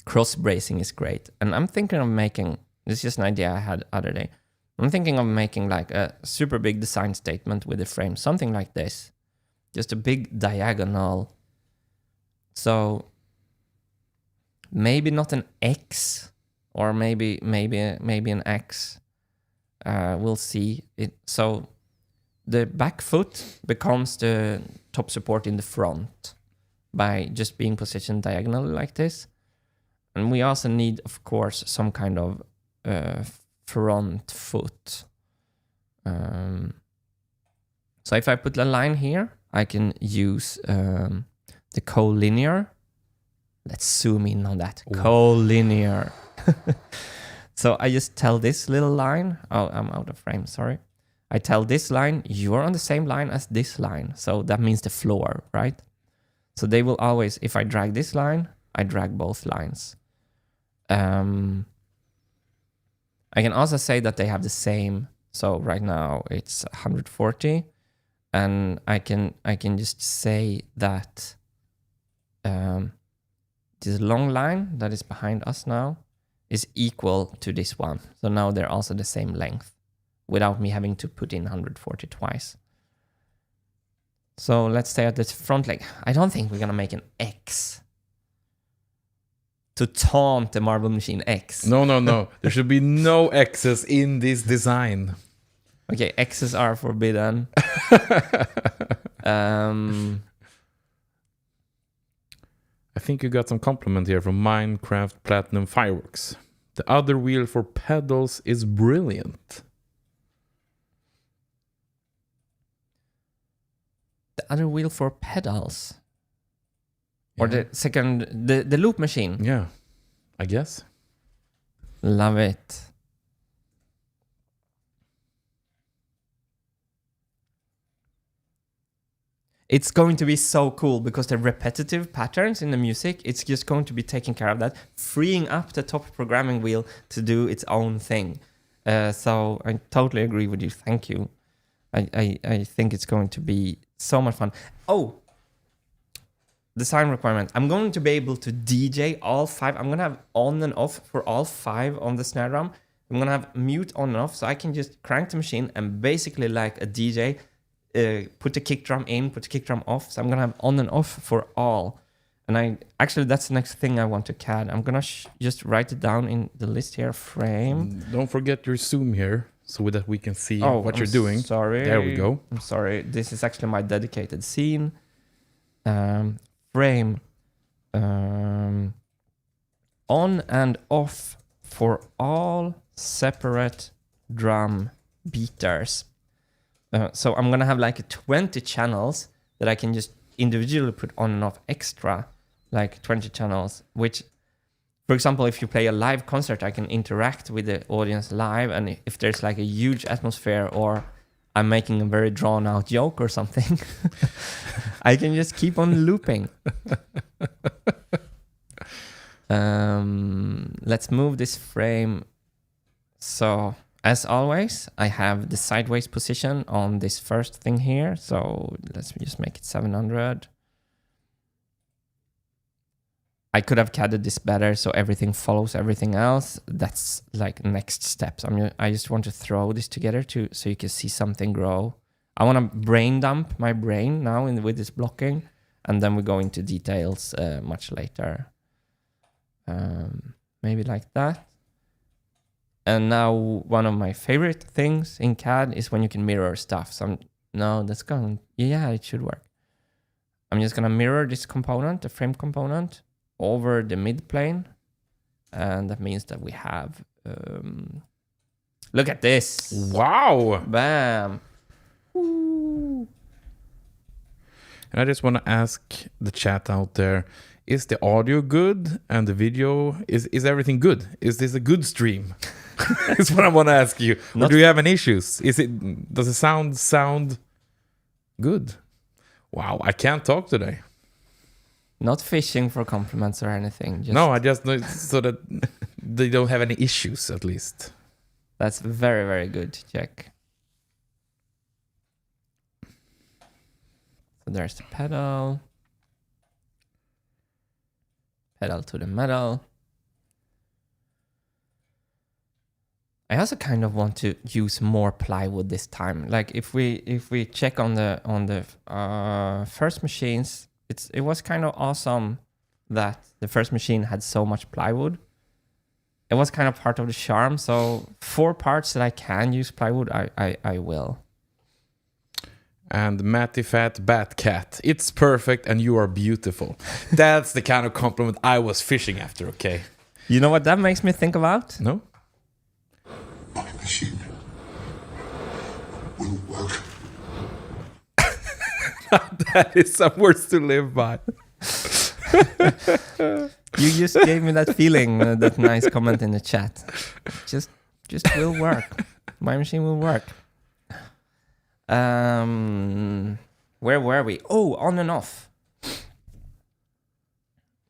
cross bracing is great. And I'm thinking of making, this is just an idea I had other day. I'm thinking of making like a super big design statement with a frame, something like this. Just a big diagonal. So maybe not an X, or maybe an X. We'll see it. So the back foot becomes the top support in the front by just being positioned diagonally like this. And we also need, of course, some kind of front foot. So if I put a line here, I can use the collinear. Let's zoom in on that. Ooh. Collinear. So I just tell this little line. Oh, I'm out of frame, sorry. I tell this line, you're on the same line as this line. So that means the floor, right? So they will always, if I drag this line, I drag both lines. I can also say that they have the same. So right now it's 140. And I can just say that this long line that is behind us now is equal to this one. So now they're also the same length without me having to put in 140 twice. So let's say at the front leg, I don't think we're gonna make an X to taunt the marble machine X. No. There should be no X's in this design. Okay, X's are forbidden. I think you got some compliment here from Minecraft Platinum Fireworks. The other wheel for pedals is brilliant. The other wheel for pedals? Or the second, the loop machine? Yeah, I guess. Love it. It's going to be so cool because the repetitive patterns in the music, it's just going to be taking care of that, freeing up the top programming wheel to do its own thing. So I totally agree with you. Thank you. I think it's going to be so much fun. Oh, design requirement. I'm going to be able to DJ all 5. I'm going to have on and off for all 5 on the snare drum. I'm going to have mute on and off, so I can just crank the machine and basically like a DJ, put the kick drum in, put the kick drum off. So I'm going to have on and off for all. And that's the next thing I want to CAD. I'm going to just write it down in the list here, frame. Don't forget your zoom here so that we can see what you're doing. Sorry. There we go. I'm sorry. This is actually my dedicated scene. Frame. On and off for all separate drum beaters. So I'm going to have like 20 channels that I can just individually put on and off extra, like 20 channels, which, for example, if you play a live concert, I can interact with the audience live. And if there's like a huge atmosphere or I'm making a very drawn out joke or something, I can just keep on looping. Let's move this frame. So as always, I have the sideways position on this first thing here. So let's just make it 700. I could have CAD'd this better so everything follows everything else. That's like next steps. I just want to throw this together so you can see something grow. I want to brain dump my brain now with this blocking, and then we go into details much later. Maybe like that. And now one of my favorite things in CAD is when you can mirror stuff. So it should work. I'm just gonna mirror this component, the frame component, over the mid plane. And that means that we have, look at this. Wow. Bam. Woo. And I just want to ask the chat out there, is the audio good and the video, is everything good? Is this a good stream? That's what I want to ask you. Or do you have any issues? Does the sound Good. Wow, I can't talk today. Not fishing for compliments or anything. Just, No, I just know so that they don't have any issues, at least. That's very, very good. Check. So there's the pedal. Pedal to the metal. I also kind of want to use more plywood this time. Like if we check on the first machines, it was kind of awesome that the first machine had so much plywood. It was kind of part of the charm. So for parts that I can use plywood, I will. And Matty Fat Bat Cat, it's perfect and you are beautiful. That's the kind of compliment I was fishing after, okay? You know what that makes me think about? No? My machine will work. That is some words to live by. You just gave me that feeling, that nice comment in the chat. Just will work. My machine will work. Where were we? Oh, on and off.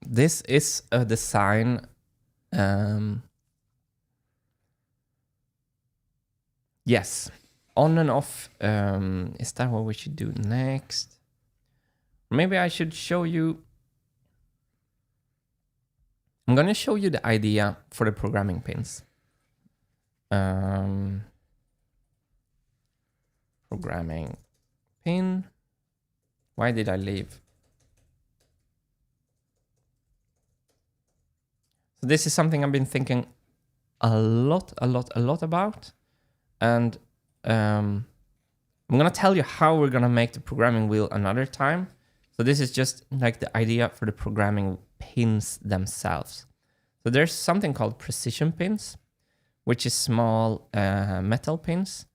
This is a design. Yes, on and off. Is that what we should do next? Maybe I should show you. I'm gonna show you the idea for the programming pins. Programming pin. Why did I leave? So this is something I've been thinking a lot about. And I'm gonna tell you how we're gonna make the programming wheel another time. So this is just like the idea for the programming pins themselves. So there's something called precision pins, which is small metal pins.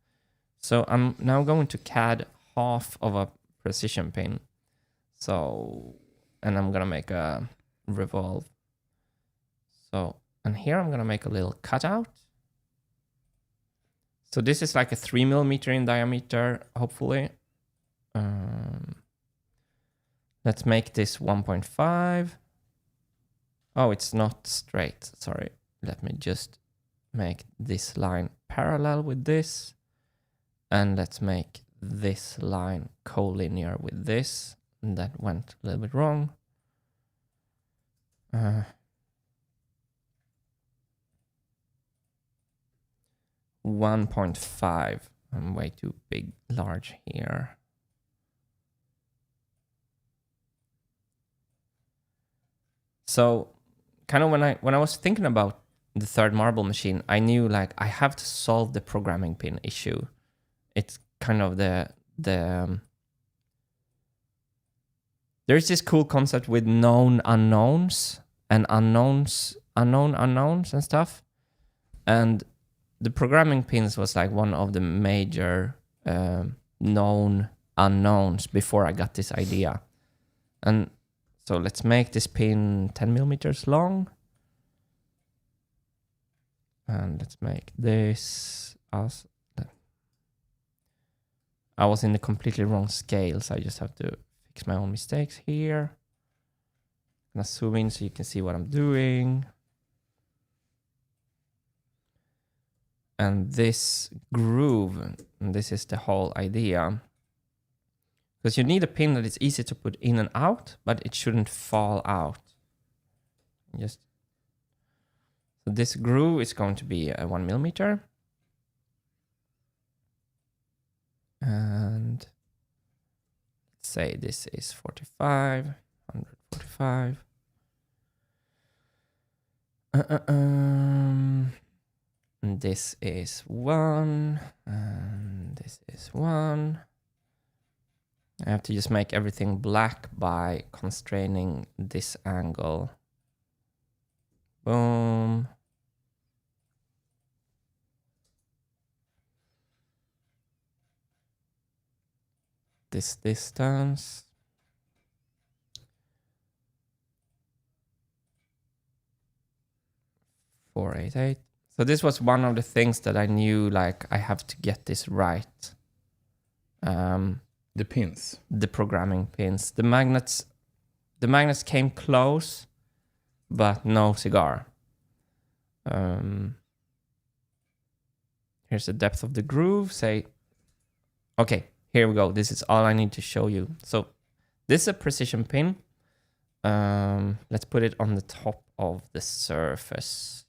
So I'm now going to CAD half of a precision pin. So, and I'm gonna make a revolve. So, and here I'm gonna make a little cutout. So this is like a 3 millimeter in diameter, hopefully. Let's make this 1.5. Oh, it's not straight. Sorry. Let me just make this line parallel with this. And let's make this line collinear with this. And that went a little bit wrong. 1.5. I'm way too large here. So kind of when I was thinking about the third marble machine, I knew like I have to solve the programming pin issue. It's kind of there's this cool concept with known unknowns and unknown unknowns and stuff. And the programming pins was like one of the major known unknowns before I got this idea. And so let's make this pin 10 millimeters long. And let's make this as I was in the completely wrong scale, so I just have to fix my own mistakes here. I'm gonna zoom in so you can see what I'm doing. And this groove, and this is the whole idea. Because you need a pin that is easy to put in and out, but it shouldn't fall out. So this groove is going to be 1 millimeter. And let's say this is 45, 145. And this is 1, and this is 1. I have to just make everything black by constraining this angle. Boom. This distance. .488. So this was one of the things that I knew, like, I have to get this right. The pins. the programming pins. The magnets came close, but no cigar. Here's the depth of the groove. Okay, here we go. This is all I need to show you. So this is a precision pin. Let's put it on the top of the surface.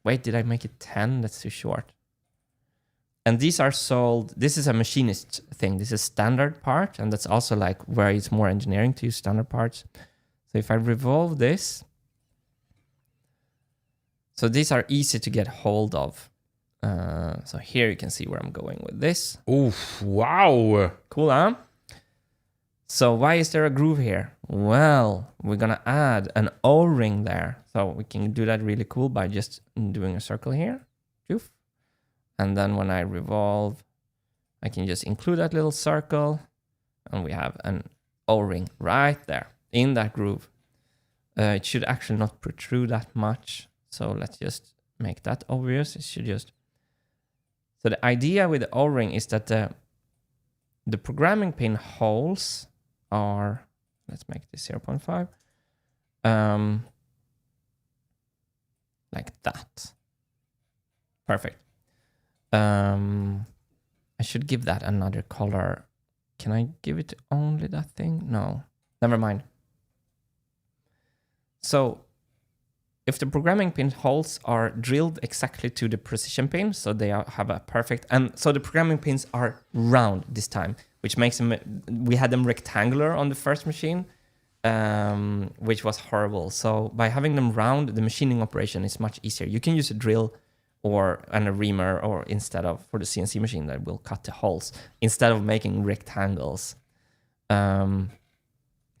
Wait, did I make it 10? That's too short. And these are sold. This is a machinist thing. This is standard part, and that's also like where it's more engineering to use standard parts. So if I revolve this, so these are easy to get hold of. So here you can see where I'm going with this. Oof! Wow! Cool, huh? So why is there a groove here? Well, we're gonna add an O-ring there. So we can do that really cool by just doing a circle here. Poof. And then when I revolve, I can just include that little circle, and we have an O-ring right there in that groove. It should actually not protrude that much. So let's just make that obvious. It should just... So the idea with the O-ring is that the programming pin holes are... Let's make this 0.5. Like that. Perfect. I should give that another color. Can I give it only that thing? No. Never mind. So if the programming pin holes are drilled exactly to the precision pin, so they have a perfect... And so the programming pins are round this time, which makes them... We had them rectangular on the first machine, which was horrible. So by having them round, the machining operation is much easier. You can use a drill and a reamer, or instead of, for the CNC machine that will cut the holes, instead of making rectangles. So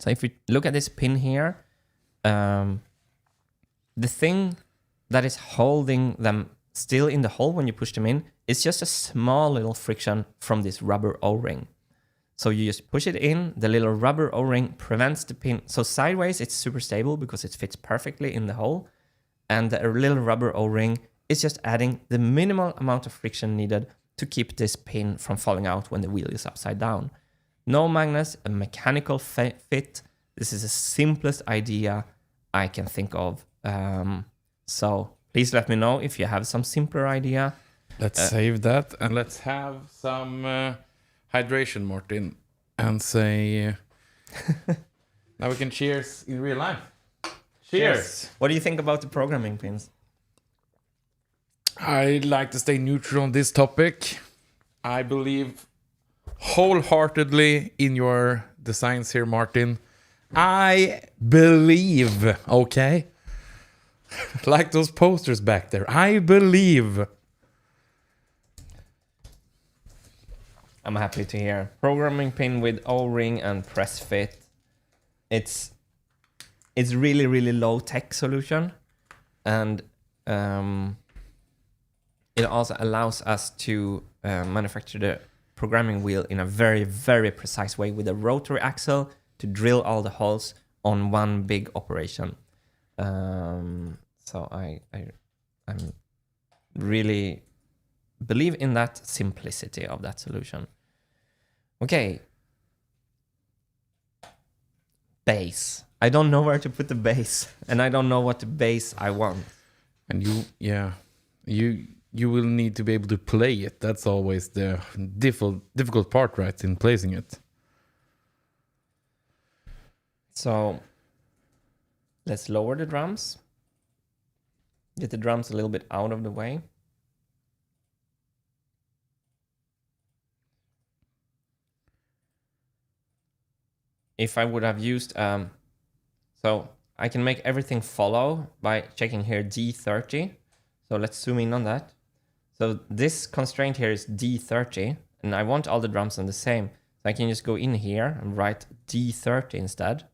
if we look at this pin here, the thing that is holding them still in the hole when you push them in is just a small little friction from this rubber O-ring. So you just push it in, the little rubber O-ring prevents the pin. So sideways, it's super stable because it fits perfectly in the hole. And the little rubber O-ring is just adding the minimal amount of friction needed to keep this pin from falling out when the wheel is upside down. No magnets, a mechanical fit. This is the simplest idea I can think of. So please let me know if you have some simpler idea. Let's save that, and let's have some hydration, Martin, and say... now we can cheers in real life. Cheers! What do you think about the programming pins? I'd like to stay neutral on this topic. I believe wholeheartedly in your designs here, Martin. I believe, okay? Like those posters back there. I believe. I'm happy to hear. Programming pin with O-ring and press fit. It's really, really low tech solution. And it also allows us to manufacture the programming wheel in a very, very precise way with a rotary axle to drill all the holes on one big operation. So I'm really believe in that simplicity of that solution. Okay. Base. I don't know where to put the base, and I don't know what the base I want. And you will need to be able to play it. That's always the difficult part, right, in placing it. So let's lower the drums. Get the drums a little bit out of the way. If I would have used, so I can make everything follow by checking here D30. So let's zoom in on that. So this constraint here is D30, and I want all the drums on the same. So I can just go in here and write D30 instead,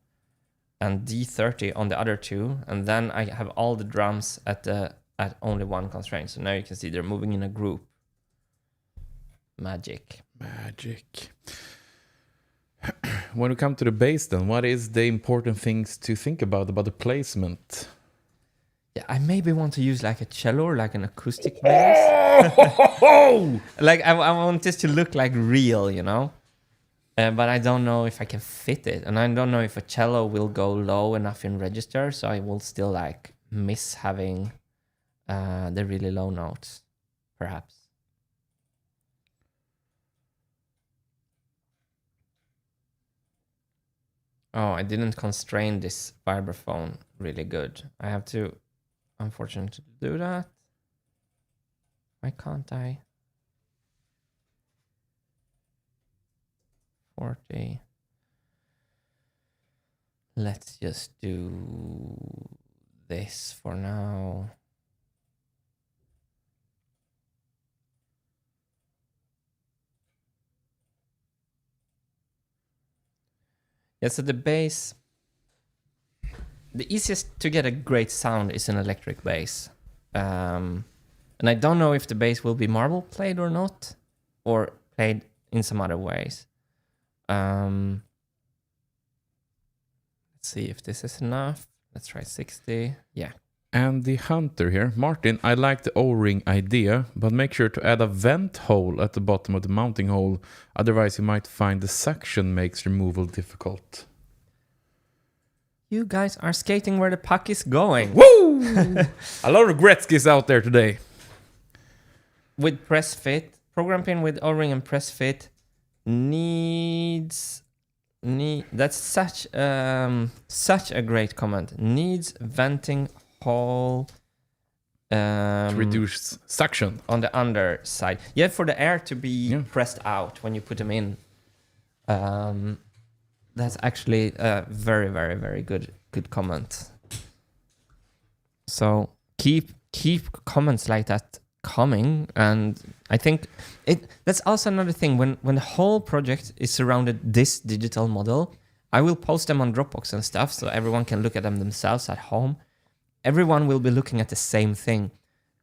and D30 on the other two, and then I have all the drums at only one constraint. So now you can see they're moving in a group. Magic. When we come to the bass, then, what is the important things to think about the placement? Yeah, I maybe want to use like a cello or like an acoustic bass. Like I want this to look like real, you know? But I don't know if I can fit it, and I don't know if a cello will go low enough in register, so I will still like miss having the really low notes, perhaps. Oh, I didn't constrain this vibraphone really good. I have to, unfortunately, do that. Why can't I? 40. Let's just do this for now. Yeah, so the bass, the easiest to get a great sound is an electric bass. And I don't know if the bass will be marble played or not, or played in some other ways. Let's see if this is enough. Let's try 60. Yeah. And the hunter here, Martin, I like the O-ring idea, but make sure to add a vent hole at the bottom of the mounting hole. Otherwise, you might find the suction makes removal difficult. You guys are skating where the puck is going. Woo! A lot of Gretzky's out there today. With press fit, program pin with O-ring and press fit that's such a great comment. Needs venting hole To reduce suction. on the underside. Yeah, for the air to be pressed out when you put them in. That's actually a very, very, very good comment. So keep comments like that coming, and I think that's also another thing. When the whole project is surrounded this digital model, I will post them on Dropbox and stuff so everyone can look at them themselves at home. Everyone will be looking at the same thing.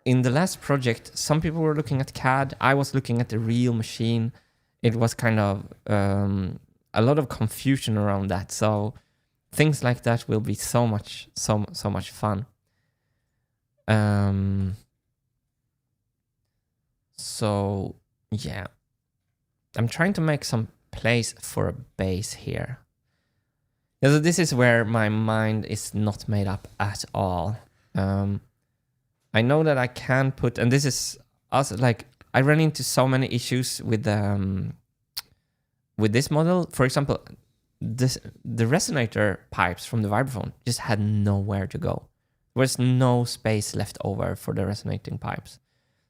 In the last project, some people were looking at CAD. I was looking at the real machine. It was kind of a lot of confusion around that. So things like that will be so much fun. So yeah, I'm trying to make some place for a bass here. Yeah, so this is where my mind is not made up at all. I know that I can put, and this is also like I run into so many issues with this model. For example, the resonator pipes from the vibraphone just had nowhere to go. There was no space left over for the resonating pipes.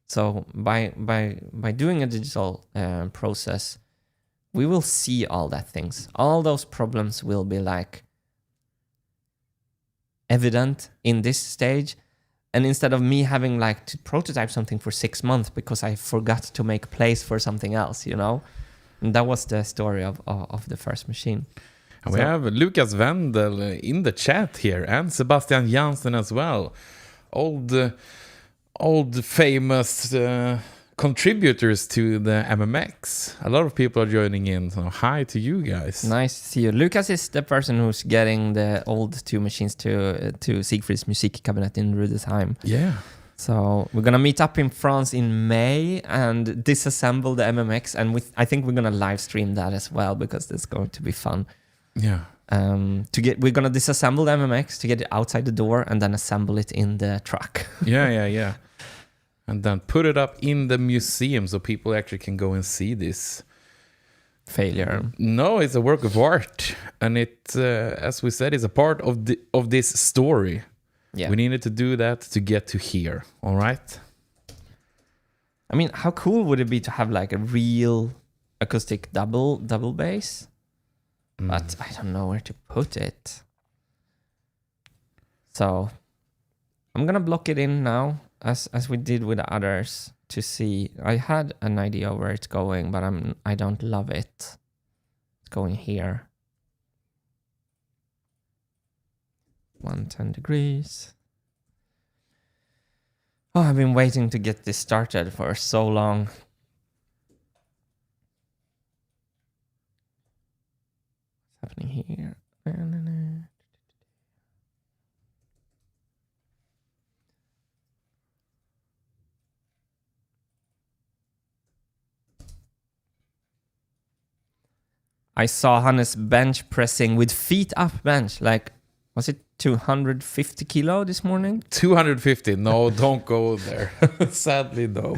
So by doing a digital process, we will see all that things. All those problems will be like evident in this stage. And instead of me having like to prototype something for 6 months because I forgot to make place for something else, you know? And that was the story of the first machine. And we have Lucas Wendel in the chat here, and Sebastian Janssen as well. Old famous contributors to the MMX. A lot of people are joining in, so hi to you guys. Nice to see you. Lucas is the person who's getting the old two machines to Siegfried's Musikkabinet in Rudesheim. Yeah. So we're gonna meet up in France in May and disassemble the MMX, and I think we're gonna live stream that as well because it's going to be fun. Yeah. We're gonna disassemble the MMX to get it outside the door and then assemble it in the truck. Yeah. And then put it up in the museum so people actually can go and see this. Failure. No, it's a work of art, and it, as we said, is a part of this story. Yeah. We needed to do that to get to here. All right. I mean, how cool would it be to have like a real acoustic double bass? But I don't know where to put it. So I'm gonna block it in now, as we did with the others, to see. I had an idea of where it's going, but I don't love it. It's going here. 110 degrees. Oh, I've been waiting to get this started for so long. What's happening here? I saw Hannes bench pressing with feet up bench. Like, was it 250 kilo this morning? 250. No, don't go there. Sadly, no.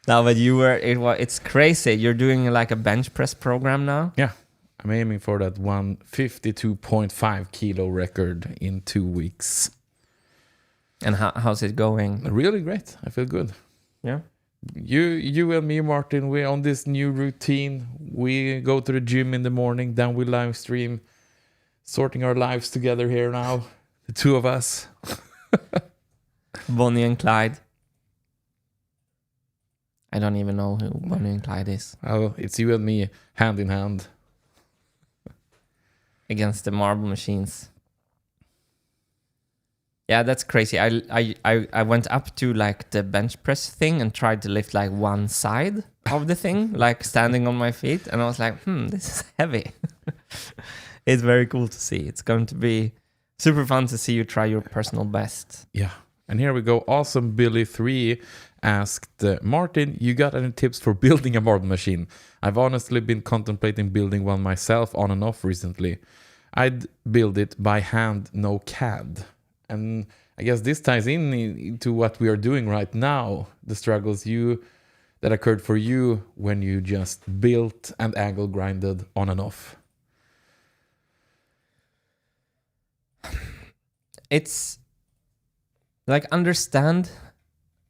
No, but it's crazy. You're doing like a bench press program now? Yeah. I'm aiming for that 152.5 kilo record in 2 weeks. And how's it going? Really great. I feel good. Yeah. You and me, Martin, we're on this new routine. We go to the gym in the morning, then we live stream, sorting our lives together here now. The two of us. Bonnie and Clyde. I don't even know who Bonnie and Clyde is. Oh, it's you and me, hand in hand. Against the marble machines. Yeah, that's crazy. I went up to like the bench press thing and tried to lift like one side of the thing, like standing on my feet, and I was like, this is heavy. It's very cool to see. It's going to be super fun to see you try your personal best. Yeah. And here we go. Awesome Billy 3 asked, Martin, you got any tips for building a marble machine? I've honestly been contemplating building one myself on and off recently. I'd build it by hand, no CAD. And I guess this ties into what we are doing right now, the struggles that occurred for you when you just built and angle grinded on and off. It's like, understand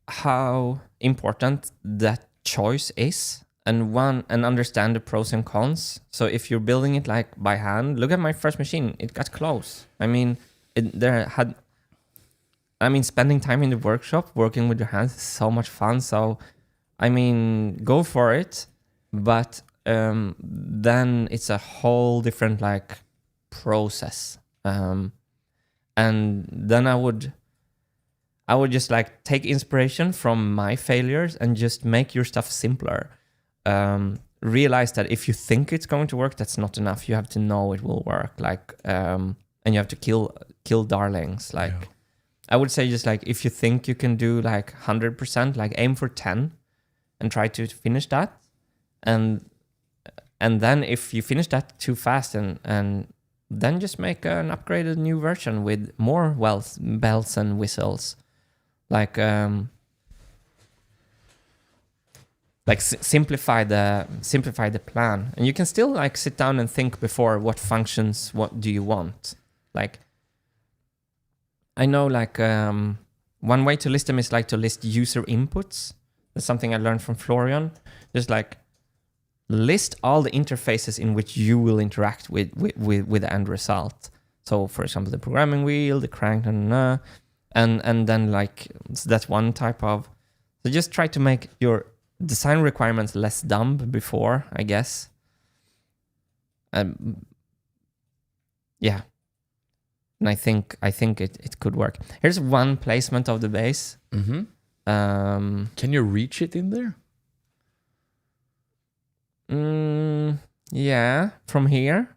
how important that choice is and understand the pros and cons. So if you're building it like by hand, look at my first machine. It got close. I mean, spending time in the workshop, working with your hands is so much fun. So, I mean, go for it. But then it's a whole different like process. And then I would just like take inspiration from my failures and just make your stuff simpler. Realize that if you think it's going to work, that's not enough. You have to know it will work. Like, and you have to kill darlings. Like, yeah. I would say just like, if you think you can do like 100%, like aim for 10 and try to finish that. And then if you finish that too fast and then just make an upgraded new version with more bells and whistles. Like simplify the plan, and you can still like sit down and think before what functions, what do you want. Like, I know like one way to list them is like to list user inputs. That's something I learned from Florian. Just like list all the interfaces in which you will interact with the end result. So for example, the programming wheel, the crank, and then like, so that's one type of. So just try to make your design requirements less dumb before, I guess. Yeah. And I think it could work. Here's one placement of the base. Mm-hmm. Can you reach it in there? Yeah, from here.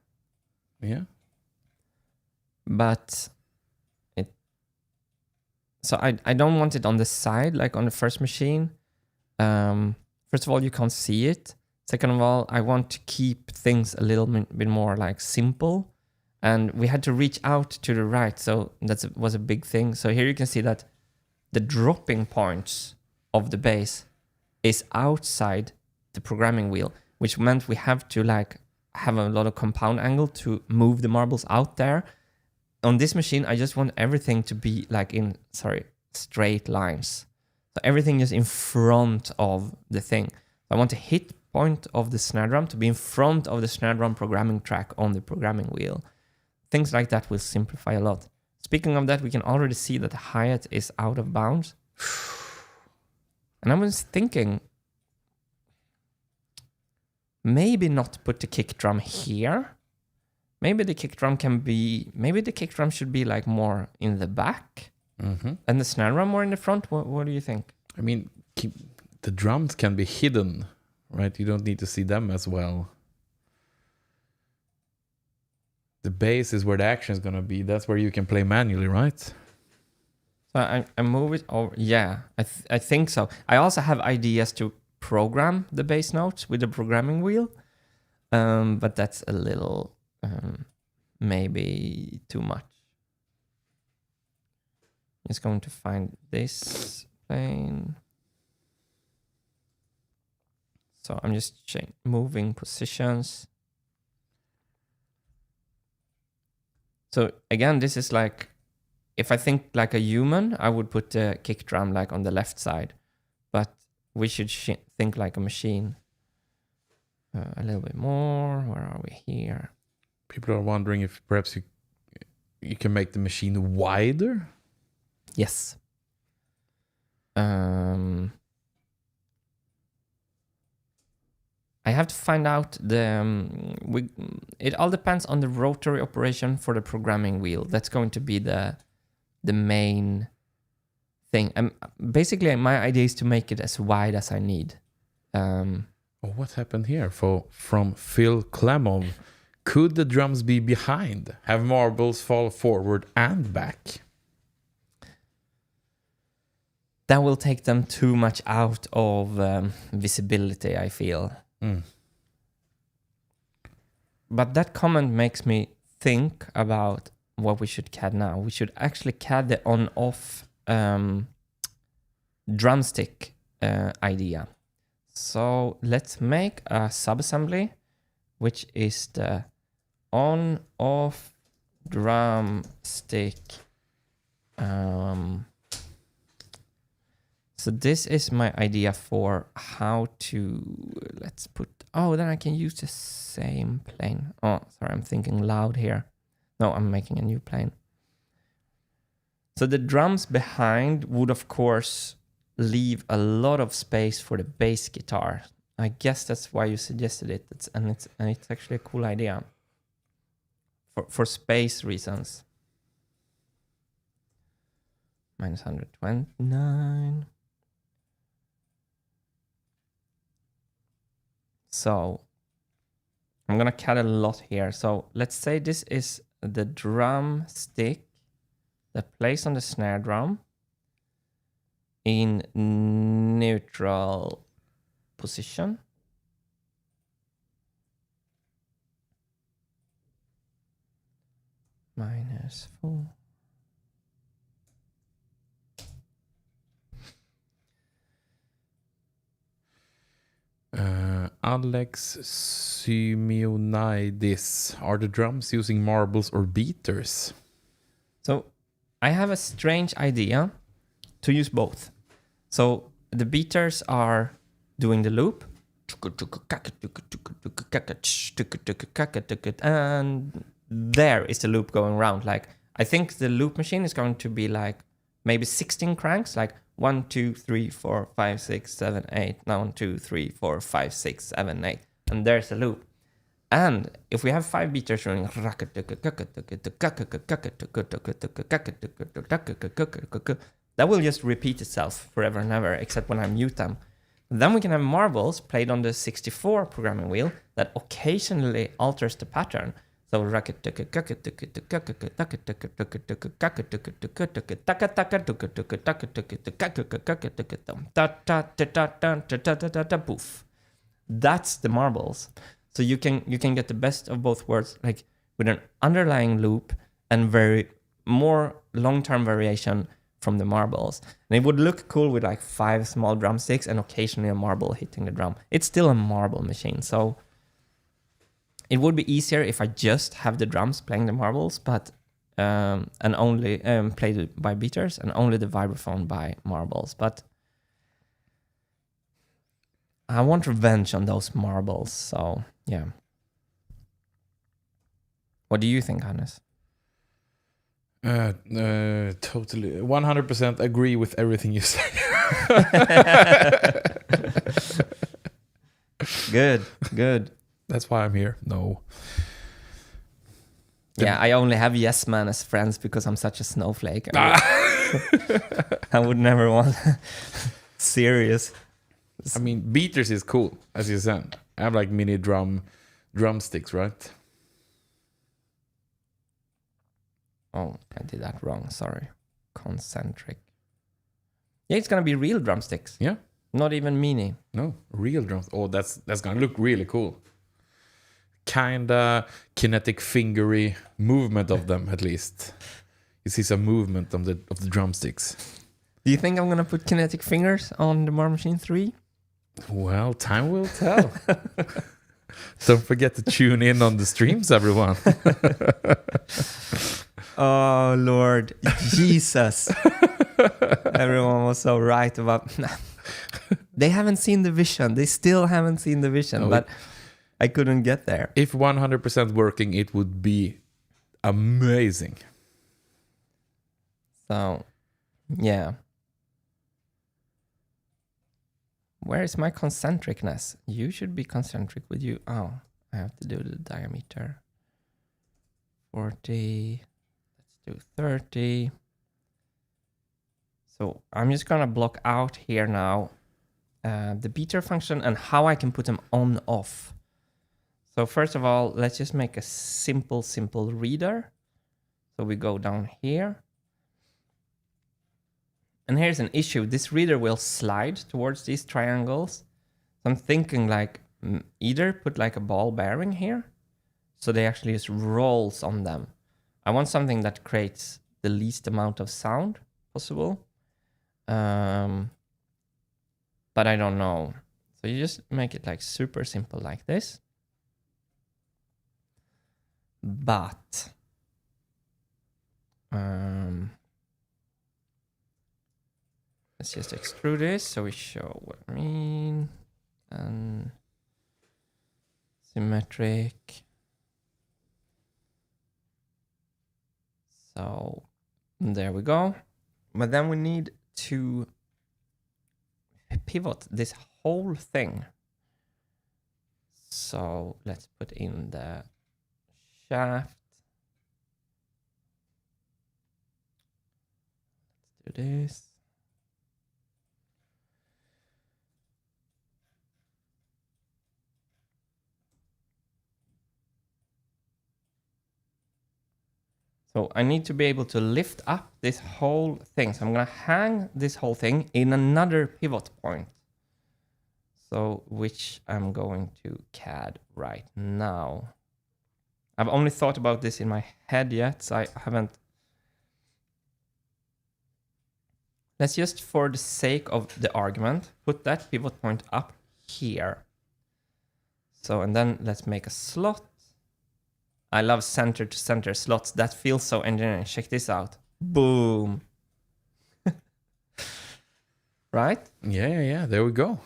Yeah. But so I don't want it on the side, like on the first machine. First of all, you can't see it. Second of all, I want to keep things a little bit more like simple. And we had to reach out to the right, so that was a big thing. So here you can see that the dropping points of the base is outside the programming wheel, which meant we have to like have a lot of compound angle to move the marbles out there. On this machine, I just want everything to be like straight lines. So everything is in front of the thing. I want the hit point of the snare drum to be in front of the snare drum programming track on the programming wheel. Things like that will simplify a lot. Speaking of that, we can already see that the hi-hat is out of bounds. And I was thinking, maybe not put the kick drum here. Maybe the kick drum should be like more in the back. Mm-hmm. And the snare drum more in the front. What do you think? I mean, the drums can be hidden, right? You don't need to see them as well. The bass is where the action is going to be. That's where you can play manually, right? So I move it over. Yeah, I think so. I also have ideas to program the bass notes with the programming wheel. But that's a little maybe too much. Just going to find this plane. So I'm just moving positions. So again, this is like, if I think like a human, I would put the kick drum like on the left side, but we should think like a machine. A little bit more. Where are we here? People are wondering if perhaps you can make the machine wider. Yes. I have to find out it all depends on the rotary operation for the programming wheel. That's going to be the main thing. Basically, my idea is to make it as wide as I need. What happened here? From Phil Clemov. Could the drums be behind? Have marbles fall forward and back? That will take them too much out of visibility, I feel. But that comment makes me think about what we should CAD now. We should actually CAD the on-off drumstick idea. So let's make a subassembly, which is the on-off drumstick. So this is my idea for how to, let's put, then I can use the same plane. Oh, sorry, I'm thinking loud here. No, I'm making a new plane. So the drums behind would, of course, leave a lot of space for the bass guitar. I guess that's why you suggested it. It's actually a cool idea for space reasons. Minus 129. So I'm gonna cut a lot here. So let's say this is the drum stick that plays on the snare drum in neutral position. -4. Alex Simeonidis. Are the drums using marbles or beaters? So I have a strange idea to use both. So the beaters are doing the loop. And there is the loop going around. Like, I think the loop machine is going to be like maybe 16 cranks, like 1, 2, 3, 4, 5, 6, 7, 8. Now 1, 2, 3, 4, 5, 6, 7, 8. And there's a loop. And if we have 5 beaters running, that will just repeat itself forever and ever, except when I mute them. Then we can have marbles played on the 64 programming wheel that occasionally alters the pattern. So poof. That's the marbles. So you can get the best of both worlds, like with an underlying loop and very more long-term variation from the marbles. And it would look cool with like 5 small drumsticks and occasionally a marble hitting the drum. It's still a marble machine, so it would be easier if I just have the drums playing the marbles, but and only played by beaters and only the vibraphone by marbles. But I want revenge on those marbles, so yeah. What do you think, Hannes? Totally, 100% agree with everything you say. Good. That's why I'm here. No. Yeah, I only have yes man as friends because I'm such a snowflake. I would never want serious. I mean, beaters is cool, as you said. I have like mini drumsticks, right? Oh, I did that wrong. Sorry. Concentric. Yeah, it's gonna be real drumsticks. Yeah. Not even mini. No, real drums. Oh, that's gonna look really cool. kinda kinetic fingery movement of them at least. You see some movement of the drumsticks. Do you think I'm gonna put kinetic fingers on the Mar Machine 3? Well, time will tell. Don't forget to tune in on the streams, everyone. Oh Lord Jesus. Everyone was so right about they haven't seen the vision. They still haven't seen the vision, No, but I couldn't get there. If 100% working, it would be amazing. So, yeah. Where is my concentricness? You should be concentric with you. Oh, I have to do the diameter. 40. Let's do 30. So I'm just gonna block out here now the beater function and how I can put them on off. So first of all, let's just make a simple reader. So we go down here. And here's an issue. This reader will slide towards these triangles. So I'm thinking like either put like a ball bearing here so they actually just rolls on them. I want something that creates the least amount of sound possible. But I don't know. So you just make it like super simple like this. But let's just extrude this so we show what I mean. And symmetric. So there we go. But then we need to pivot this whole thing. So let's put in the shaft. Let's do this. So I need to be able to lift up this whole thing. So I'm going to hang this whole thing in another pivot point. So which I'm going to CAD right now. I've only thought about this in my head yet, so I haven't. Let's just, for the sake of the argument, put that pivot point up here. So, and then let's make a slot. I love center to center slots. That feels so engineering. Check this out. Boom. Right? Yeah. There we go.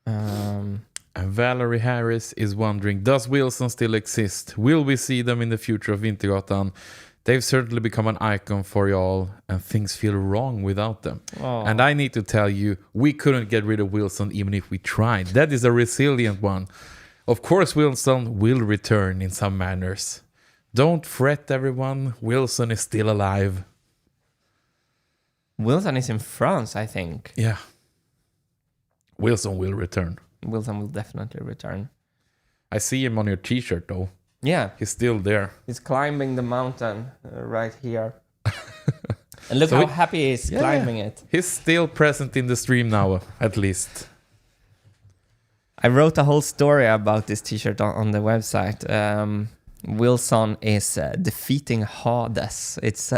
And Valerie Harris is wondering, does Wilson still exist? Will we see them in the future of Wintergatan? They've certainly become an icon for y'all, and things feel wrong without them. Oh. And I need to tell you, we couldn't get rid of Wilson even if we tried. That is a resilient one. Of course, Wilson will return in some manners. Don't fret, everyone. Wilson is still alive. Wilson is in France, I think. Yeah. Wilson will return. Wilson will definitely return. I see him on your t-shirt, though. Yeah. He's still there. He's climbing the mountain right here. And look So how happy he is climbing it. He's still present in the stream now, at least. I wrote a whole story about this t-shirt on the website. Wilson is defeating Hades. It's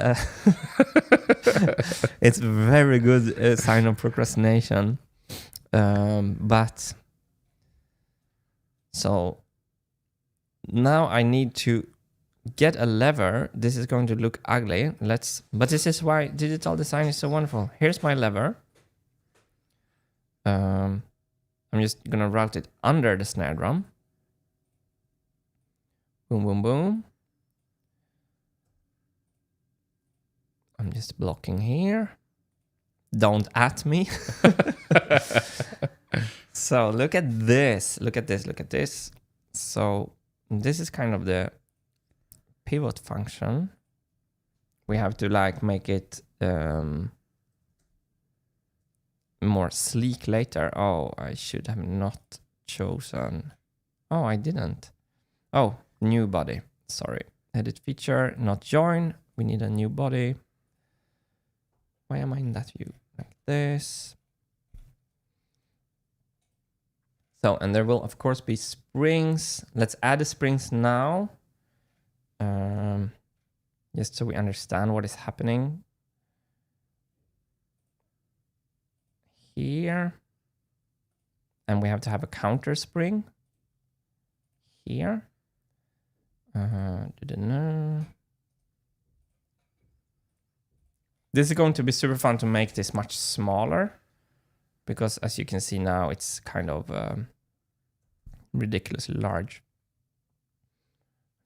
it's very good sign of procrastination. But so now I need to get a lever. This is going to look ugly. But this is why digital design is so wonderful. Here's my lever. I'm just gonna route it under the snare drum. Boom, boom, boom. I'm just blocking here. Don't at me. So look at this. Look at this. Look at this. So this is kind of the pivot function. We have to like make it more sleek later. Oh, I should have not chosen. Oh, I didn't. Oh, new body. Sorry. Edit feature, not join. We need a new body. Why am I in that view? Like this. So, and there will of course be springs. Let's add the springs now. Just so we understand what is happening here. And we have to have a counter spring here. This is going to be super fun to make this much smaller, because as you can see now, it's kind of ridiculously large.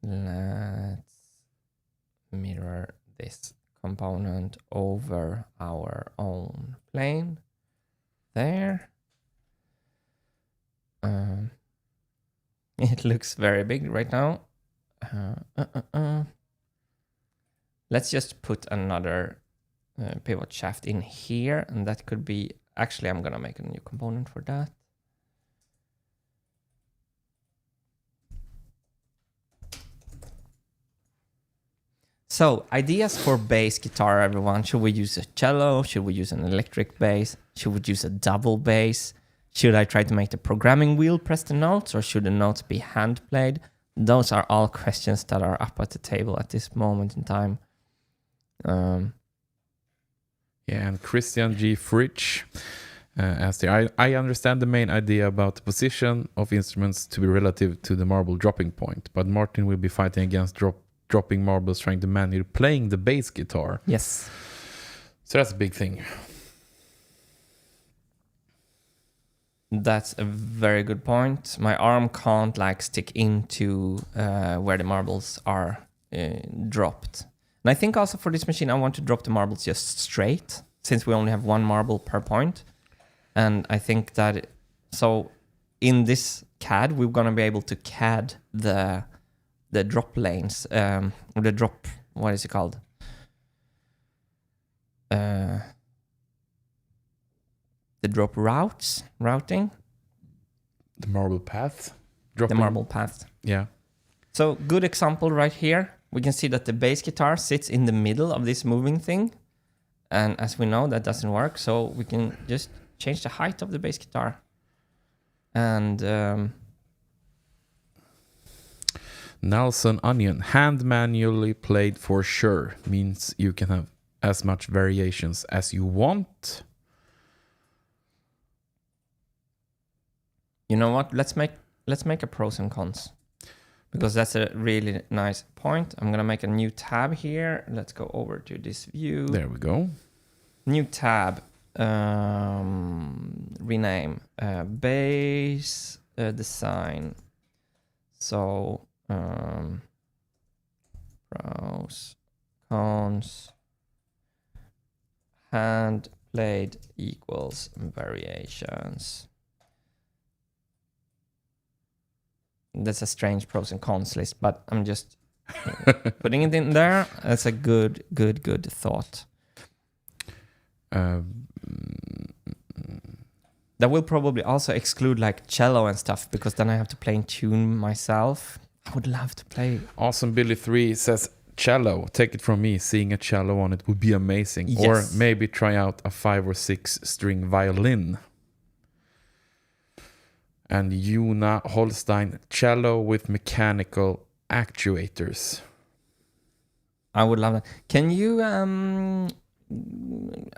Let's mirror this component over our own plane. There. It looks very big right now. Let's just put another pivot shaft in here, and that could be, actually I'm gonna make a new component for that. So, ideas for bass guitar, everyone. Should we use a cello? Should we use an electric bass? Should we use a double bass? Should I try to make the programming wheel press the notes, or should the notes be hand played? Those are all questions that are up at the table at this moment in time. Yeah, and Christian G. Fritsch asked here, I understand the main idea about the position of instruments to be relative to the marble dropping point, but Martin will be fighting against dropping marbles trying to manually playing the bass guitar. Yes. So that's a big thing. That's a very good point. My arm can't like stick into where the marbles are dropped. And I think also for this machine, I want to drop the marbles just straight, since we only have one marble per point. And I think that, so in this CAD, we're going to be able to CAD the drop lanes, or the drop, what is it called? The drop routing. The marble path. The marble path. Yeah. So good example right here. We can see that the bass guitar sits in the middle of this moving thing. And as we know, that doesn't work. So we can just change the height of the bass guitar. And Nelson Onion, hand manually played for sure, means you can have as much variations as you want. You know what? Let's make a pros and cons, because that's a really nice point. I'm gonna make a new tab here. Let's go over to this view. There we go. New tab. Rename bass design. So pros, cons, hand played equals variations. That's a strange pros and cons list, but I'm just putting it in there. That's a good thought. That will probably also exclude like cello and stuff, because then I have to play in tune myself. I would love to play. Awesome Billy 3 says, cello, take it from me, seeing a cello on it would be amazing. Yes. Or maybe try out a 5 or 6 string violin. And Juna Holstein, cello with mechanical actuators. I would love that. Can you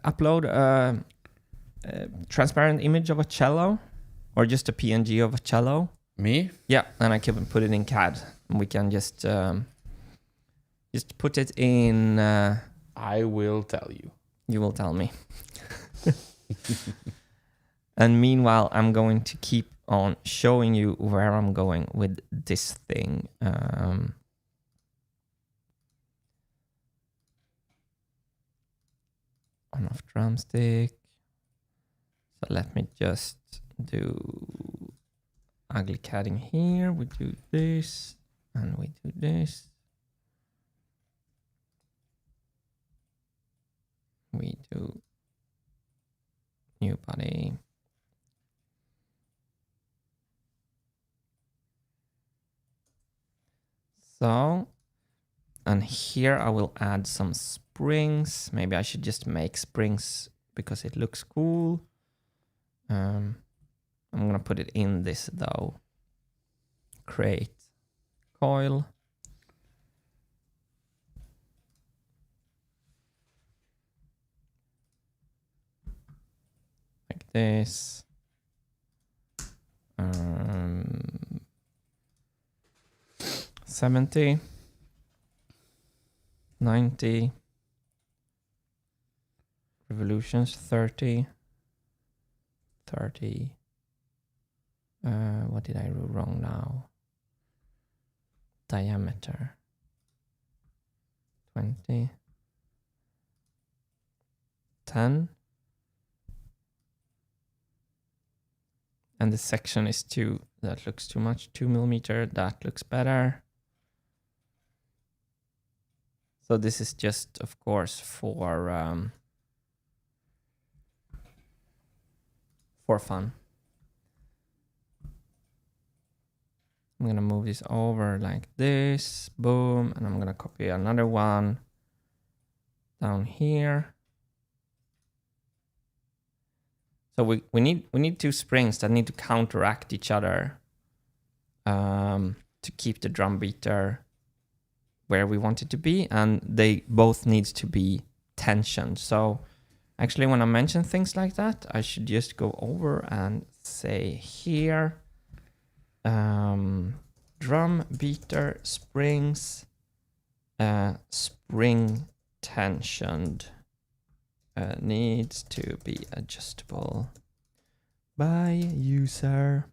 upload a transparent image of a cello, or just a PNG of a cello? Me? Yeah, and I can put it in CAD. We can just put it in. I will tell you. You will tell me. And meanwhile, I'm going to keep on showing you where I'm going with this thing. On off drumstick. So let me just do ugly CADing here. We do this and we do this. We do new body. So, and here I will add some springs. Maybe I should just make springs because it looks cool. I'm gonna put it in this though. Create coil. Like this. 70, 90, revolutions 30, 30. What did I do wrong now? Diameter 20, 10. And the section is 2. That looks too much. 2 millimeter. That looks better. So this is just, of course, for fun. I'm gonna move this over like this. Boom. And I'm gonna copy another one down here. So we need 2 springs that need to counteract each other to keep the drum beater where we want it to be, and they both need to be tensioned. So actually, when I mention things like that, I should just go over and say here, drum beater springs, spring tensioned. Needs to be adjustable by user.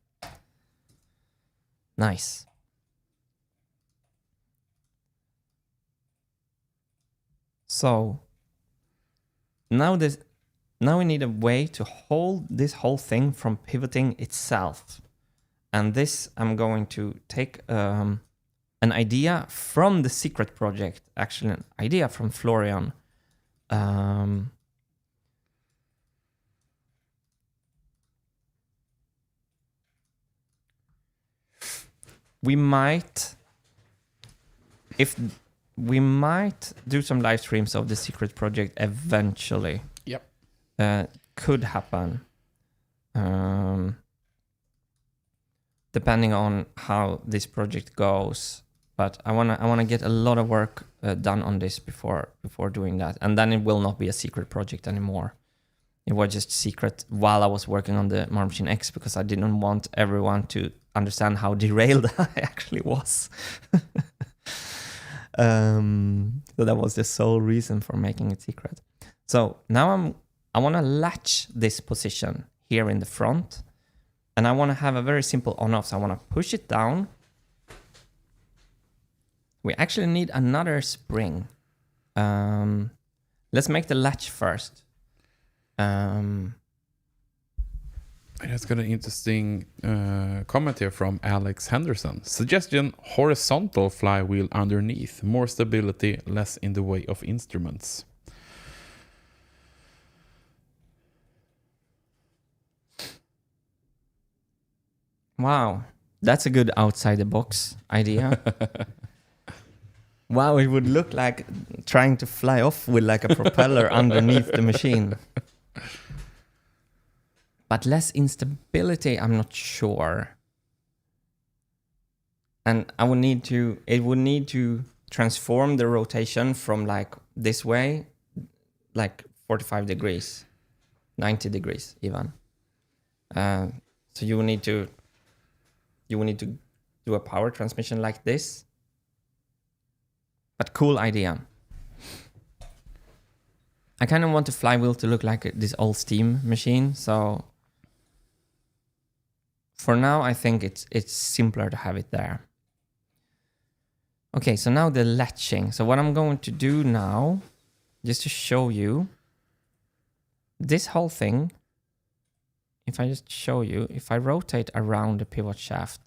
Nice. So now we need a way to hold this whole thing from pivoting itself. And this I'm going to take an idea from the secret project, actually an idea from Florian. We might do some live streams of the secret project eventually. Yep. Could happen. Depending on how this project goes. But I wanna get a lot of work done on this before doing that. And then it will not be a secret project anymore. It was just secret while I was working on the Marble Machine X because I didn't want everyone to understand how derailed I actually was. So that was the sole reason for making it secret. So now I want to latch this position here in the front, and I want to have a very simple on-off. So I want to push it down. We actually need another spring. Let's make the latch first. I just got an interesting comment here from Alex Henderson. Suggestion: horizontal flywheel underneath, more stability, less in the way of instruments. Wow, that's a good outside the box idea. Wow, it would look like trying to fly off with like a propeller underneath the machine. But less instability, I'm not sure. And it would need to transform the rotation from like this way, like 45 degrees, 90 degrees even. So you will need to do a power transmission like this. But cool idea. I kind of want the flywheel to look like this old steam machine, so for now I think it's simpler to have it there. Okay, so now the latching. So what I'm going to do now, just to show you, this whole thing, if I just show you, if I rotate around the pivot shaft,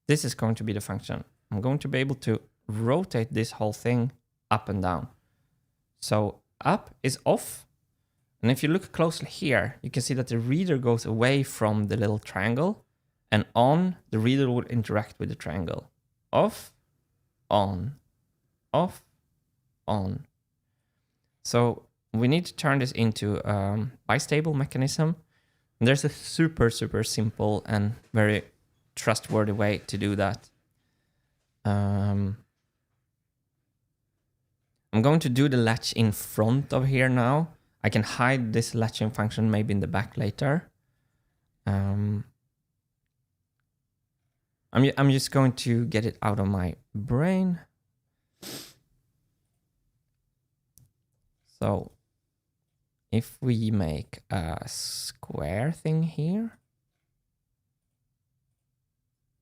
this is going to be the function. I'm going to be able to rotate this whole thing up and down. So up is off. And if you look closely here, you can see that the reader goes away from the little triangle, and on, the reader will interact with the triangle. Off, on, off, on. So we need to turn this into a bistable mechanism. And there's a super, super simple and very trustworthy way to do that. I'm going to do the latch in front of here now. I can hide this latching function maybe in the back later. I'm just going to get it out of my brain. So if we make a square thing here,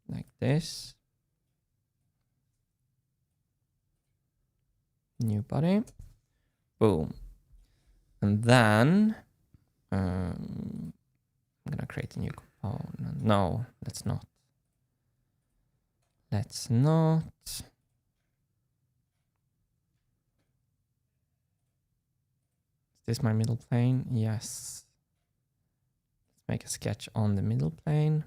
like this, new body, boom. And then I'm gonna create a new component. No, let's not. Let's not. Is this my middle plane? Yes. Let's make a sketch on the middle plane.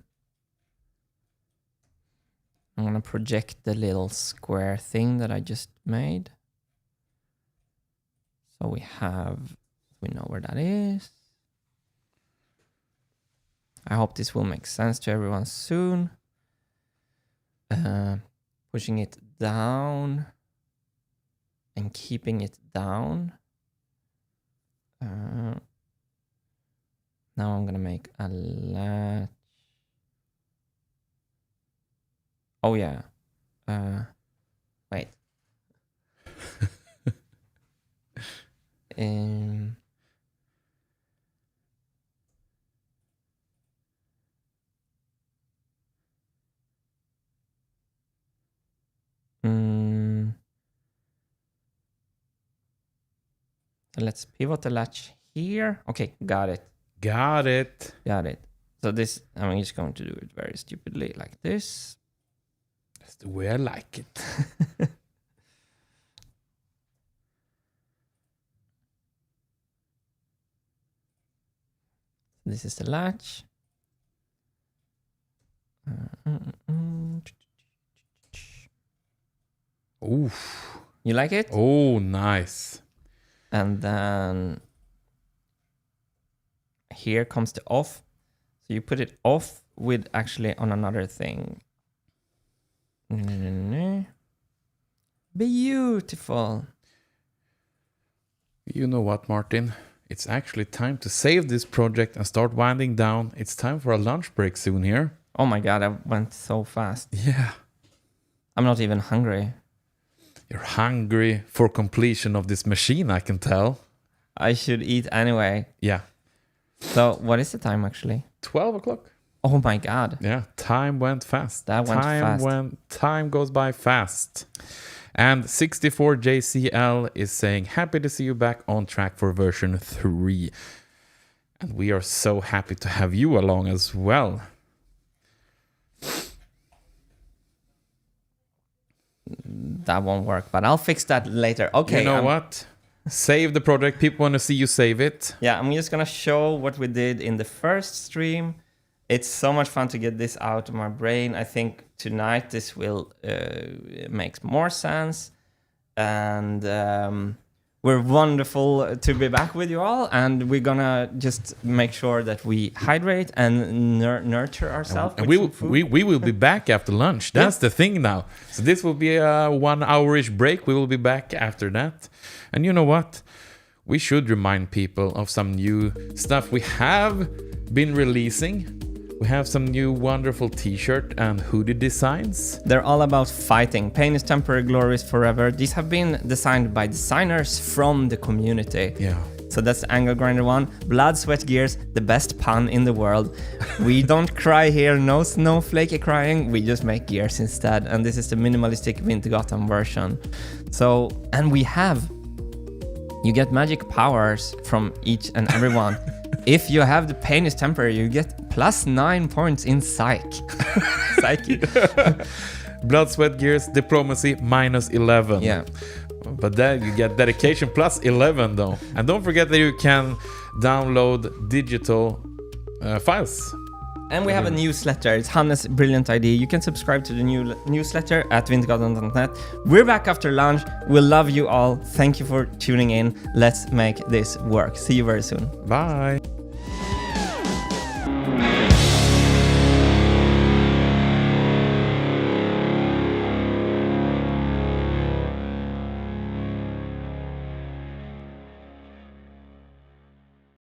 I'm gonna project the little square thing that I just made. So we know where that is. I hope this will make sense to everyone soon. Pushing it down and keeping it down. Now I'm gonna make a latch. Oh yeah. Wait. So let's pivot the latch here. Okay, got it. Got it. Got it. So this, I'm just going to do it very stupidly like this. That's the way I like it. This is the latch. Oof. You like it? Oh, nice. And then here comes the off. So you put it off with actually on another thing. Beautiful. You know what, Martin? It's actually time to save this project and start winding down. It's time for a lunch break soon here. Oh my god, I went so fast. Yeah. I'm not even hungry. You're hungry for completion of this machine, I can tell. I should eat anyway. Yeah. So what is the time actually? 12 o'clock. Oh my god. Yeah, time went fast. That went fast. Time goes by fast. And 64JCL is saying, happy to see you back on track for version 3. And we are so happy to have you along as well. That won't work, but I'll fix that later. Okay. You know what? Save the project. People want to see you save it. Yeah, I'm just gonna show what we did in the first stream. It's so much fun to get this out of my brain. I think tonight this will make more sense. And we're wonderful to be back with you all. And we're gonna just make sure that we hydrate and nurture ourselves. And we will be back after lunch. That's the thing now. So this will be a 1 hour-ish break. We will be back after that. And you know what? We should remind people of some new stuff we have been releasing. We have some new wonderful t-shirt and hoodie designs. They're all about fighting. Pain is temporary, glory is forever. These have been designed by designers from the community. Yeah. So that's the Angle Grinder one. Blood, sweat, gears, the best pun in the world. We don't cry here, no snowflake crying. We just make gears instead. And this is the minimalistic Wintergatan version. So, and you get magic powers from each and every one. If you have the pain is temporary, you get +9 points in psyche. Blood, sweat, gears, diplomacy -11. Yeah. But then you get dedication +11 though. And don't forget that you can download digital files. And we have a newsletter. It's Hannes' brilliant idea. You can subscribe to the new newsletter at wintergatan.net. We're back after lunch. We love you all. Thank you for tuning in. Let's make this work. See you very soon. Bye. Bye.